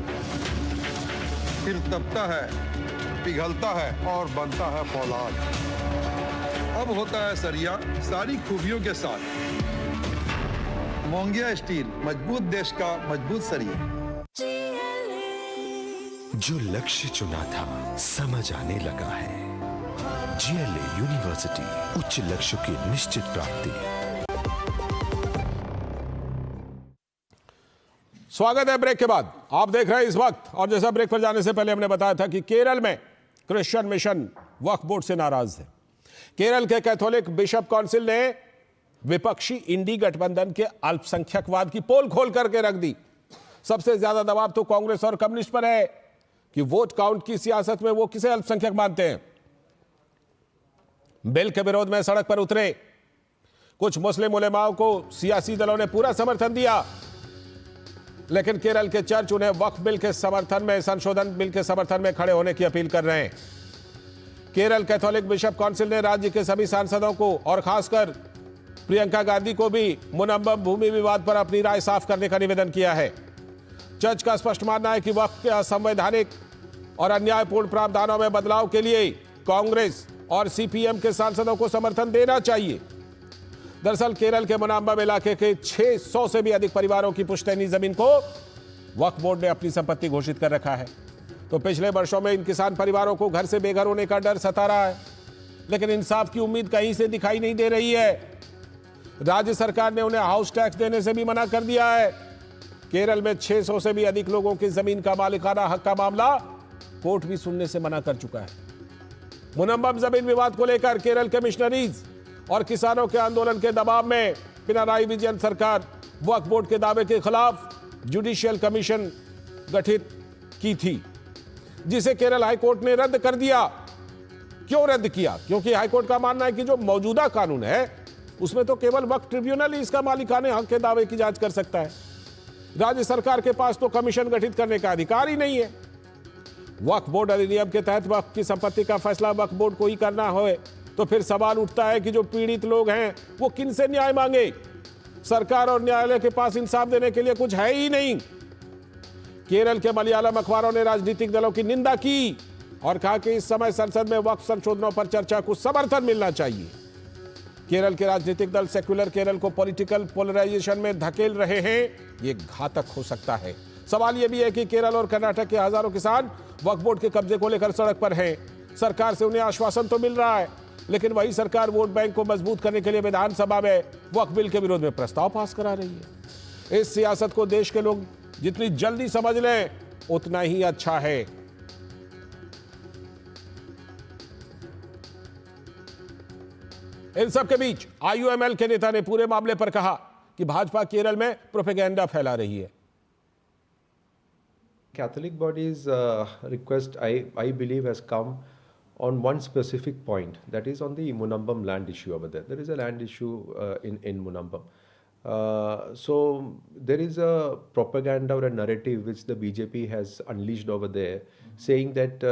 Speaker 8: फिर तपता है, पिघलता है और बनता है फौलाद। अब होता है सरिया सारी खूबियों के साथ। मोंगिया स्टील, मजबूत देश का मजबूत सरिया।
Speaker 10: जो लक्ष्य चुना था समझ आने लगा है। जीएलए यूनिवर्सिटी, उच्च लक्ष्य की निश्चित प्राप्ति।
Speaker 1: स्वागत है ब्रेक के बाद। आप देख रहे हैं इस वक्त, और जैसा ब्रेक पर जाने से पहले हमने बताया था कि केरल में क्रिश्चियन मिशन वक्फ बोर्ड से नाराज है। केरल के कैथोलिक बिशप काउंसिल ने विपक्षी इंडी गठबंधन के अल्पसंख्यकवाद की पोल खोल करके रख दी। सबसे ज्यादा दबाव तो कांग्रेस और कम्युनिस्ट पर है कि वोट काउंट की सियासत में वो किसे अल्पसंख्यक मानते हैं। बिल के विरोध में सड़क पर उतरे कुछ मुस्लिम उलेमाओं को सियासी दलों ने पूरा समर्थन दिया, लेकिन केरल के चर्च उन्हें वक्फ बिल के समर्थन में, संशोधन बिल के समर्थन में खड़े होने की अपील कर रहे हैं। केरल कैथोलिक बिशप काउंसिल ने राज्य के सभी सांसदों को और खासकर प्रियंका गांधी को भी मुनम्बम भूमि विवाद पर अपनी राय साफ करने का निवेदन किया है। चर्च का स्पष्ट मानना है कि वक्फ के असंवैधानिक और अन्यायपूर्ण प्रावधानों में बदलाव के लिए कांग्रेस और सीपीएम के सांसदों को समर्थन देना चाहिए। दरअसल केरल के मुनम्बम इलाके के 600 से भी अधिक परिवारों की पुश्तैनी जमीन को वक्फ बोर्ड ने अपनी संपत्ति घोषित कर रखा है। तो पिछले वर्षों में इन किसान परिवारों को घर से बेघर होने का डर सता रहा है, लेकिन इंसाफ की उम्मीद कहीं से दिखाई नहीं दे रही है। राज्य सरकार ने उन्हें हाउस टैक्स देने से भी मना कर दिया है। केरल में 600 से भी अधिक लोगों की जमीन का मालिकाना हक का मामला कोर्ट भी सुनने से मना कर चुका है। मुनम्बम जमीन विवाद को लेकर केरल के मिशनरीज और किसानों के आंदोलन के दबाव में पिनाराई विजयन सरकार वक्फ बोर्ड के दावे के खिलाफ जुडिशियल कमीशन गठित की थी, जिसे केरल हाईकोर्ट ने रद्द कर दिया। क्यों रद्द किया? क्योंकि हाईकोर्ट का मानना है कि जो मौजूदा कानून है उसमें तो केवल वक्फ ट्रिब्यूनल ही इसका मालिकाने हक के दावे की जांच कर सकता है। राज्य सरकार के पास तो कमीशन गठित करने का अधिकार ही नहीं है। वक्फ बोर्ड अधिनियम के तहत वक्फ की संपत्ति का फैसला वक्फ बोर्ड को ही करना हो तो फिर सवाल उठता है कि जो पीड़ित लोग हैं वो किन से न्याय मांगे? सरकार और न्यायालय के पास इंसाफ देने के लिए कुछ है ही नहीं। केरल के मलयालम अखबारों ने राजनीतिक दलों की निंदा की और कहा कि इस समय संसद में वक्फ संशोधनों पर चर्चा को समर्थन मिलना चाहिए। केरल के राजनीतिक दल सेक्युलर केरल को पॉलिटिकल पोलराइजेशन में धकेल रहे हैं। ये घातक हो सकता है। सवाल यह भी है कि केरल और कर्नाटक के हजारों किसान वक्फ बोर्ड के कब्जे को लेकर सड़क पर हैं। सरकार से उन्हें आश्वासन तो मिल रहा है, लेकिन वही सरकार वोट बैंक को मजबूत करने के लिए विधानसभा में वक्फ बिल के विरोध में प्रस्ताव पास करा रही है। इस सियासत को देश के लोग जितनी जल्दी समझ लें उतना ही अच्छा है। इन सब के बीच आईयूएमएल के नेता ने पूरे मामले पर कहा कि भाजपा केरल में प्रोपेगेंडा फैला रही है।
Speaker 18: Catholic bodies request, I believe, has come on one specific point, that is on the Munampam land issue over there. There is a land issue in Munampam. So there is a propaganda or a narrative which the BJP has unleashed over there, saying that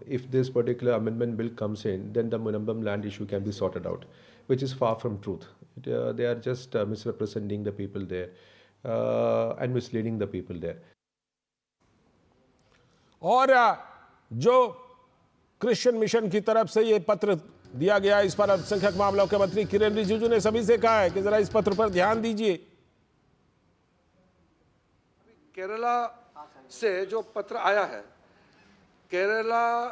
Speaker 18: if this particular amendment bill comes in, then the Munampam land issue can be sorted out, which is far from truth. They are just misrepresenting the people there and misleading the people there.
Speaker 1: और जो Christian mission की तरफ से ये पत्र दिया गया, इस पर अल्पसंख्यक मामलों के मंत्री किरेन रिजिजू ने सभी से कहा है कि जरा इस पत्र पर ध्यान दीजिए।
Speaker 19: केरला से जो पत्र आया है, केरला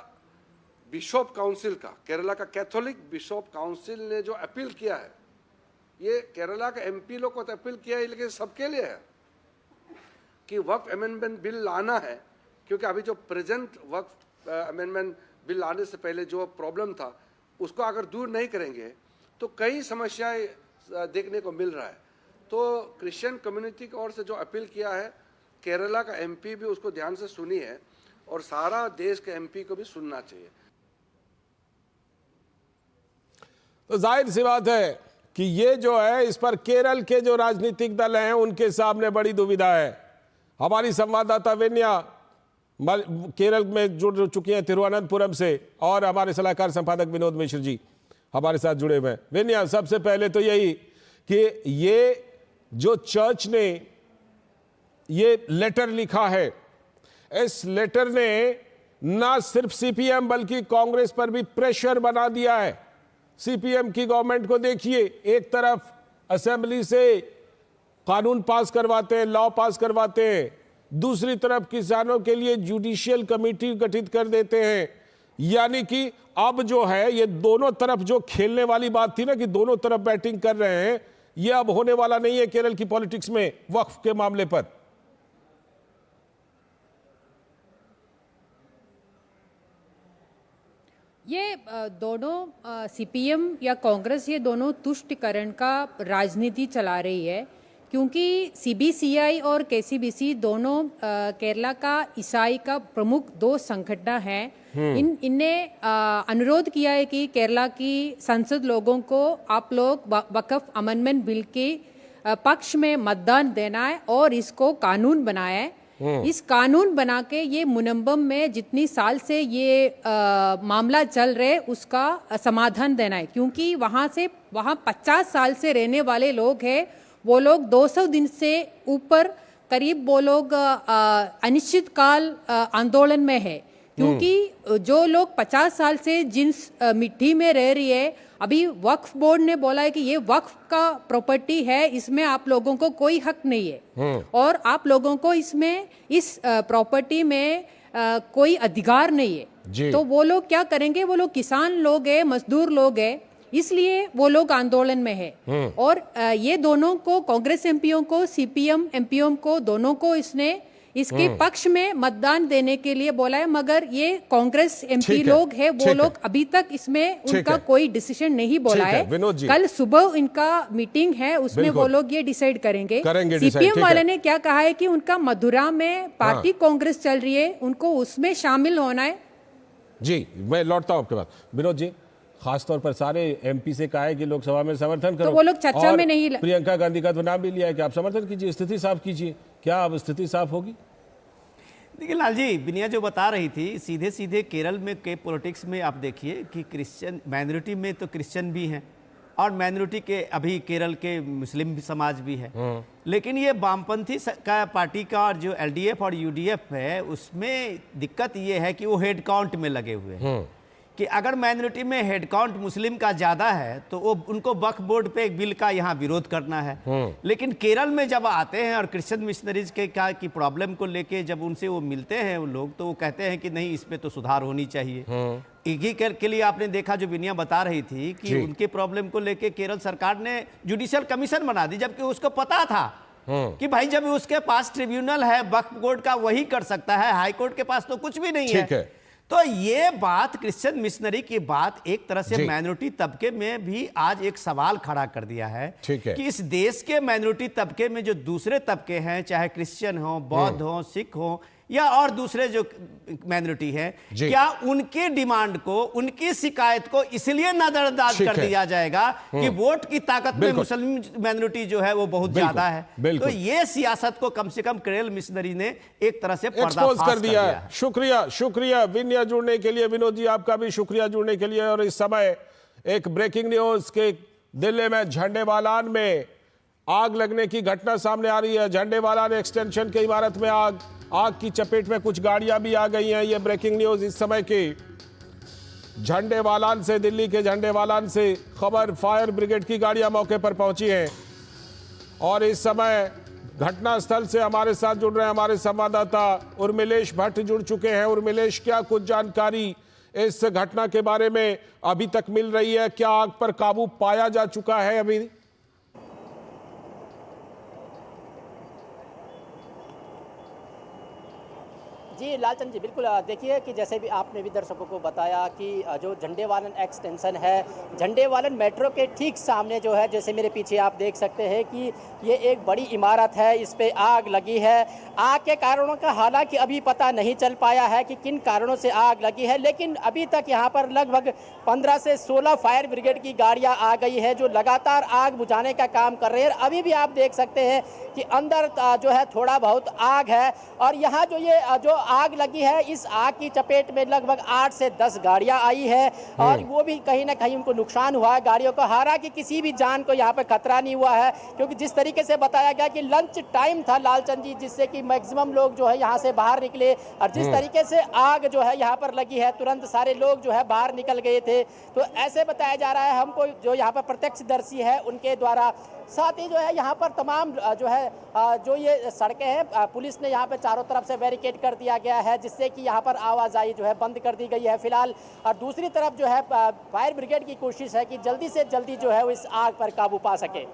Speaker 19: बिशप काउंसिल का, केरला का कैथोलिक बिशप काउंसिल ने जो अपील किया है, ये केरला के एमपी लोग को तो अपील किया है, लेकिन सबके लिए है कि वक्फ अमेंडमेंट बिल लाना है, क्योंकि अभी जो प्रेजेंट वक्फ अमेंडमेंट बिल लाने से पहले जो प्रॉब्लम था उसको अगर दूर नहीं करेंगे तो कई समस्याएं देखने को मिल रहा है। तो क्रिश्चियन कम्युनिटी की ओर से जो अपील किया है, केरला का एमपी भी उसको ध्यान से सुनी है और सारा देश के एमपी को भी सुनना चाहिए।
Speaker 1: तो जाहिर सी बात है कि ये जो है, इस पर केरल के जो राजनीतिक दल हैं उनके सामने बड़ी दुविधा है। हमारी संवाददाता वेन्या केरल में जुड़ चुकी हैं तिरुवनंतपुरम से, और हमारे सलाहकार संपादक विनोद मिश्र जी हमारे साथ जुड़े हुए हैं। वेन्या, सबसे पहले तो यही कि ये जो चर्च ने ये लेटर लिखा है, इस लेटर ने ना सिर्फ सीपीएम बल्कि कांग्रेस पर भी प्रेशर बना दिया है। सीपीएम की गवर्नमेंट को देखिए, एक तरफ असेंबली से कानून पास करवाते हैं, लॉ पास करवाते हैं, दूसरी तरफ किसानों के लिए जुडिशियल कमेटी गठित कर देते हैं। यानी कि अब जो है ये दोनों तरफ जो खेलने वाली बात थी ना कि दोनों तरफ बैटिंग कर रहे हैं, ये अब होने वाला नहीं है केरल की पॉलिटिक्स में वक्फ के मामले पर।
Speaker 20: ये दोनों सीपीएम या कांग्रेस ये दोनों तुष्टिकरण का राजनीति चला रही है, क्योंकि सीबीसीआई और केसीबीसी दोनों केरला का ईसाई का प्रमुख दो संगठन हैं। इनने अनुरोध किया है कि केरला की संसद लोगों को आप लोग वक्फ अमेंडमेंट बिल के पक्ष में मतदान देना है और इसको कानून बनाया है। इस कानून बना के ये मुनम्बम में जितनी साल से ये मामला चल रहे उसका समाधान देना है, क्योंकि वहाँ 50 साल से रहने वाले लोग हैं, वो लोग 200 दिन से ऊपर करीब वो लोग अनिश्चितकाल आंदोलन में है, क्योंकि जो लोग 50 साल से जिस मिट्टी में रह रही है, अभी वक्फ बोर्ड ने बोला है कि ये वक्फ का प्रॉपर्टी है, इसमें आप लोगों को कोई हक नहीं है और आप लोगों को इसमें इस प्रॉपर्टी में कोई अधिकार नहीं है। तो वो लोग क्या करेंगे, वो लोग किसान लोग हैं, मजदूर लोग हैं, इसलिए वो लोग आंदोलन में है। और ये दोनों को, कांग्रेस एमपीओ को, सीपीएम एमपीओ को, दोनों को इसने इसके पक्ष में मतदान देने के लिए बोला है, मगर ये कांग्रेस एमपी लोग हैं, वो लोग अभी तक इसमें उनका कोई डिसीजन नहीं बोला है। कल सुबह इनका मीटिंग है, उसमें वो लोग ये डिसाइड करेंगे। सीपीएम वाले ने क्या कहा है कि उनका मथुरा में पार्टी कांग्रेस चल रही है, उनको उसमें शामिल होना है।
Speaker 1: जी, मैं लौटता हूँ आपके पास। विनोद जी, खासतौर पर सारे एमपी से कहा है कि लोकसभा में समर्थन करो,
Speaker 20: तो वो लोग चर्चा में नहीं।
Speaker 1: प्रियंका गांधी का तो नाम भी लिया है कि आप समर्थन कीजिए, स्थिति साफ कीजिए। क्या अब स्थिति साफ होगी?
Speaker 15: देखिए लाल जी, बिनिया जो बता रही थी, सीधे सीधे केरल में के पॉलिटिक्स में आप देखिए कि क्रिश्चियन माइनॉरिटी में तो क्रिश्चियन भी हैं और माइनॉरिटी के अभी केरल के मुस्लिम भी समाज भी है, लेकिन ये वामपंथी का पार्टी का और जो एलडीएफ और यूडीएफ है, उसमें दिक्कत ये है कि वो हेड काउंट में लगे हुए हैं कि अगर माइनॉरिटी में हेड काउंट मुस्लिम का ज़्यादा है तो वो उनको वक्फ बोर्ड पे एक बिल का यहाँ विरोध करना है। लेकिन केरल में जब आते हैं और क्रिश्चियन मिशनरीज के क्या की प्रॉब्लम को लेके जब उनसे वो मिलते हैं वो लोग, तो वो कहते हैं कि नहीं, इसमें तो सुधार होनी चाहिए। एक ही के लिए आपने देखा जो बिनिया बता रही थी कि उनके प्रॉब्लम को लेके केरल सरकार ने जुडिशियल कमीशन बना दी, जबकि उसको पता था कि भाई जब उसके पास ट्रिब्यूनल है वक्फ बोर्ड का, वही कर सकता है, हाईकोर्ट के पास तो कुछ भी नहीं है। तो ये बात, क्रिश्चियन मिशनरी की बात एक तरह से माइनॉरिटी तबके में भी आज एक सवाल खड़ा कर दिया है कि इस देश के माइनॉरिटी तबके में जो दूसरे तबके हैं, चाहे क्रिश्चियन हो, बौद्ध हो, सिख हो या और दूसरे जो माइनॉरिटी है, क्या उनकी डिमांड को, उनकी शिकायत को इसलिए नजरअंदाज कर दिया जाएगा कि वोट की ताकत में मुस्लिम माइनॉरिटी जो है वो बहुत ज्यादा है? तो ये सियासत को कम से कम केरल मिशनरी ने एक तरह से
Speaker 1: एक्सपोज कर दिया है। शुक्रिया विनया जुड़ने के लिए। विनोद जी, आपका भी शुक्रिया जुड़ने के लिए। और इस समय एक ब्रेकिंग न्यूज के दिल्ली में झंडेवालान में आग लगने की घटना सामने आ रही है। झंडेवालान एक्सटेंशन की इमारत में आग की चपेट में कुछ गाड़ियां भी आ गई हैं। ये ब्रेकिंग न्यूज इस समय की झंडेवालान से, दिल्ली के झंडेवालान से खबर। फायर ब्रिगेड की गाड़ियां मौके पर पहुंची हैं और इस समय घटनास्थल से हमारे साथ जुड़ रहे हैं हमारे संवाददाता उर्मिलेश भट्ट जुड़ चुके हैं। उर्मिलेश, क्या कुछ जानकारी इस घटना के बारे में अभी तक मिल रही है? क्या आग पर काबू पाया जा चुका है अभी?
Speaker 21: जी लालचंद जी, बिल्कुल देखिए कि जैसे भी आपने भी दर्शकों को बताया कि जो झंडेवालन एक्सटेंशन है, झंडेवालन मेट्रो के ठीक सामने जो है, जैसे मेरे पीछे आप देख सकते हैं कि ये एक बड़ी इमारत है, इस पे आग लगी है। आग के कारणों का हालांकि अभी पता नहीं चल पाया है कि किन कारणों से आग लगी है, लेकिन अभी तक यहाँ पर लगभग 15 से 16 फायर ब्रिगेड की गाड़ियाँ आ गई है जो लगातार आग बुझाने का काम कर रहे हैं। अभी भी आप देख सकते हैं कि अंदर जो है थोड़ा बहुत आग है और यहाँ जो आग लगी है, इस आग की चपेट में लगभग 8 से 10 गाड़ियां आई है और वो भी कहीं ना कहीं उनको नुकसान हुआ है गाड़ियों को। हालांकि किसी भी जान को यहाँ पे खतरा नहीं हुआ है, क्योंकि जिस तरीके से बताया गया कि लंच टाइम था लालचंद जी, जिससे कि मैक्सिमम लोग जो है यहाँ से बाहर निकले और जिस तरीके से आग जो है यहाँ पर लगी है, तुरंत सारे लोग जो है बाहर निकल गए थे। तो ऐसे बताया जा रहा है हमको, जो यहाँ पर प्रत्यक्षदर्शी है उनके द्वारा। साथ ही जो है यहाँ पर तमाम जो है जो ये सड़कें हैं, पुलिस ने यहाँ पे चारों तरफ से बैरिकेड कर दिया गया है, जिससे कि यहाँ पर आवाजाही जो है बंद कर दी गई है फिलहाल। और दूसरी तरफ जो है फायर ब्रिगेड की कोशिश है कि जल्दी से जल्दी जो है वो इस आग पर काबू पा सके।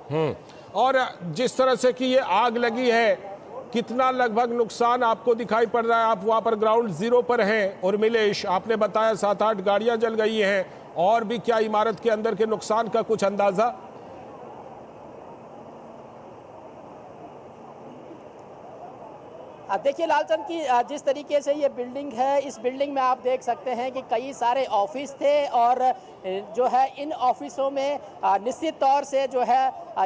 Speaker 1: और जिस तरह से कि ये आग लगी है, कितना लगभग नुकसान आपको दिखाई पड़ रहा है? आप वहां पर ग्राउंड जीरो पर हैं और मिलेश, आपने बताया 7-8 गाड़ियां जल गई हैं, और भी क्या इमारत के अंदर के नुकसान का कुछ अंदाजा?
Speaker 21: देखिए लालचंद की जिस तरीके से ये बिल्डिंग है, इस बिल्डिंग में आप देख सकते हैं कि कई सारे ऑफिस थे और जो है इन ऑफिसों में निश्चित तौर से जो है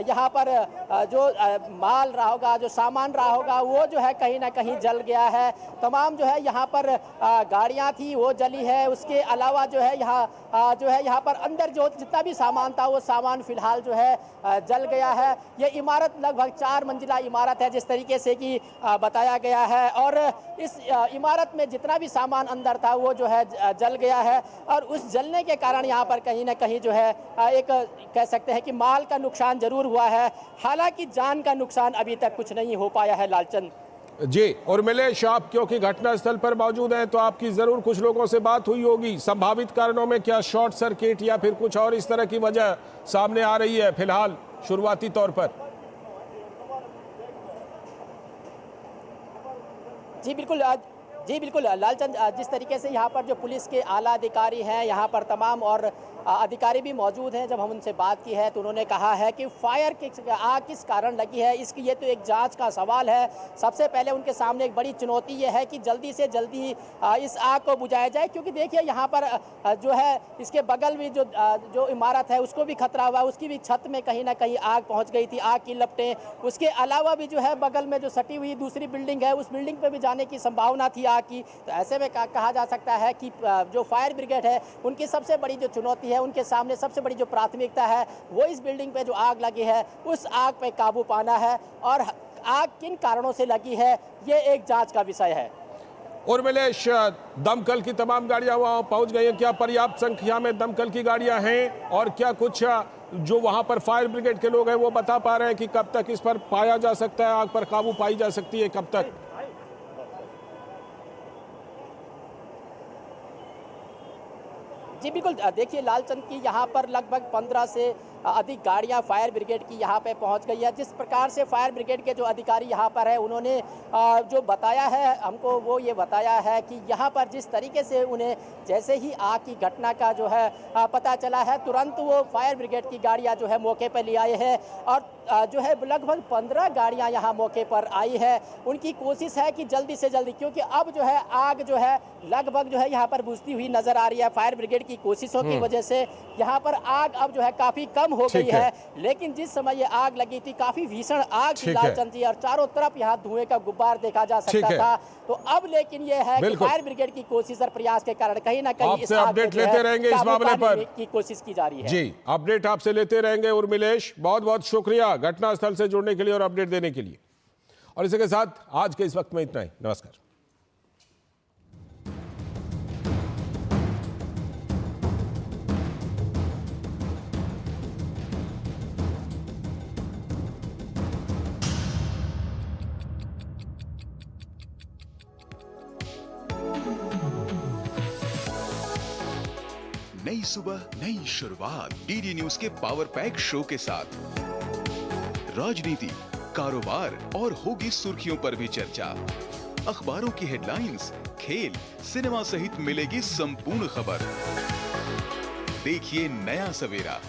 Speaker 21: यहाँ पर जो माल रहा होगा, जो सामान रहा होगा, वो जो है कहीं ना कहीं जल गया है। तमाम जो है यहाँ पर गाड़ियाँ थी वो जली है। उसके अलावा जो है यहाँ पर अंदर जो जितना भी सामान था वो सामान फिलहाल जो है जल गया है। ये इमारत लगभग 4 मंजिला इमारत है जिस तरीके से कि बताया गया है, और इस इमारत में जितना भी सामान अंदर था वो जो है जल गया है, और उस जलने के कारण यहाँ पर कहीं ना कहीं जो है एक कह सकते हैं कि माल का नुकसान जरूर हुआ है। हालांकि जान का नुकसान अभी तक कुछ नहीं हो पाया है लालचंद
Speaker 1: जी। और मिलेश, आप क्योंकि घटनास्थल पर मौजूद हैं तो आपकी जरूर कुछ लोगों से बात हुई होगी। संभावित कारणों में क्या शॉर्ट सर्किट या फिर कुछ और इस तरह की वजह सामने आ रही है फिलहाल शुरुआती तौर पर?
Speaker 21: जी बिल्कुल लालचंद, जिस तरीके से यहाँ पर जो पुलिस के आला अधिकारी हैं, यहाँ पर तमाम और अधिकारी भी मौजूद हैं, जब हम उनसे बात की है तो उन्होंने कहा है कि आग किस कारण लगी है इसकी ये तो एक जांच का सवाल है। सबसे पहले उनके सामने एक बड़ी चुनौती ये है कि जल्दी से जल्दी इस आग को बुझाया जाए, क्योंकि देखिए यहाँ पर जो है इसके बगल में जो इमारत है उसको भी खतरा हुआ है, उसकी भी छत में कहीं ना कहीं आग पहुँच गई थी, आग की लपटें। उसके अलावा भी जो है बगल में जो सटी हुई दूसरी बिल्डिंग है उस बिल्डिंग पर भी जाने की संभावना थी आग की। तो ऐसे में कहा जा सकता है कि जो फायर ब्रिगेड है उनकी सबसे बड़ी जो चुनौती है, उनके सामने सबसे बड़ी जो प्राथमिकता है वो इस बिल्डिंग पे जो आग लगी है उस आग पे काबू पाना है, और आग किन कारणों से लगी है ये एक जांच का विषय है।
Speaker 1: और मिलेश, दमकल की तमाम गाड़ियां वहां पहुंच गई हैं, क्या पर्याप्त संख्या में दमकल की गाड़ियां हैं? और क्या कुछ जो वहां पर फायर ब्रिगेड के लोग हैं वो बता पा रहे हैं कि कब तक इस पर पाया जा सकता है, आग पर काबू पाई जा सकती है, कब तक?
Speaker 21: जी बिल्कुल, देखिए लालचंद की यहाँ पर लगभग 15 से अधिक गाड़ियाँ फायर ब्रिगेड की यहाँ पे पहुँच गई है। जिस प्रकार से फायर ब्रिगेड के जो अधिकारी यहाँ पर है उन्होंने जो बताया है हमको, वो ये बताया है कि यहाँ पर जिस तरीके से उन्हें जैसे ही आग की घटना का जो है पता चला है, तुरंत वो फायर ब्रिगेड की गाड़ियाँ जो है मौके पर ले आए हैं, और जो है लगभग 15 गाड़ियाँ यहाँ मौके पर आई है। उनकी कोशिश है कि जल्दी से जल्दी, क्योंकि अब जो है आग जो है लगभग जो है यहाँ पर बुझती हुई नजर आ रही है। फायर ब्रिगेड की कोशिशों की वजह से यहाँ पर आग अब जो है काफी कम हो गई है, लेकिन जिस समय ये आग लगी थी काफी भीषण आग थी लालचंद जी, और चारों तरफ यहाँ धुएं का गुब्बार देखा जा सकता था। तो अब लेकिन ये है कि फायर ब्रिगेड की कोशिश और प्रयास के कारण कहीं ना कहीं इस
Speaker 1: अपडेट लेते रहेंगे इस मामले पर
Speaker 21: की कोशिश की जा रही है।
Speaker 1: जी, अपडेट आपसे लेते रहेंगे। उर्मिलेश, बहुत बहुत शुक्रिया घटनास्थल से जुड़ने के लिए और अपडेट देने के लिए। और इसी के साथ आज के इस वक्त में इतना ही। नमस्कार।
Speaker 2: नई सुबह, नई शुरुआत। डीडी न्यूज के पावर पैक शो के साथ राजनीति, कारोबार और होगी सुर्खियों पर भी चर्चा। अखबारों की हेडलाइंस, खेल, सिनेमा सहित मिलेगी संपूर्ण खबर। देखिए नया सवेरा।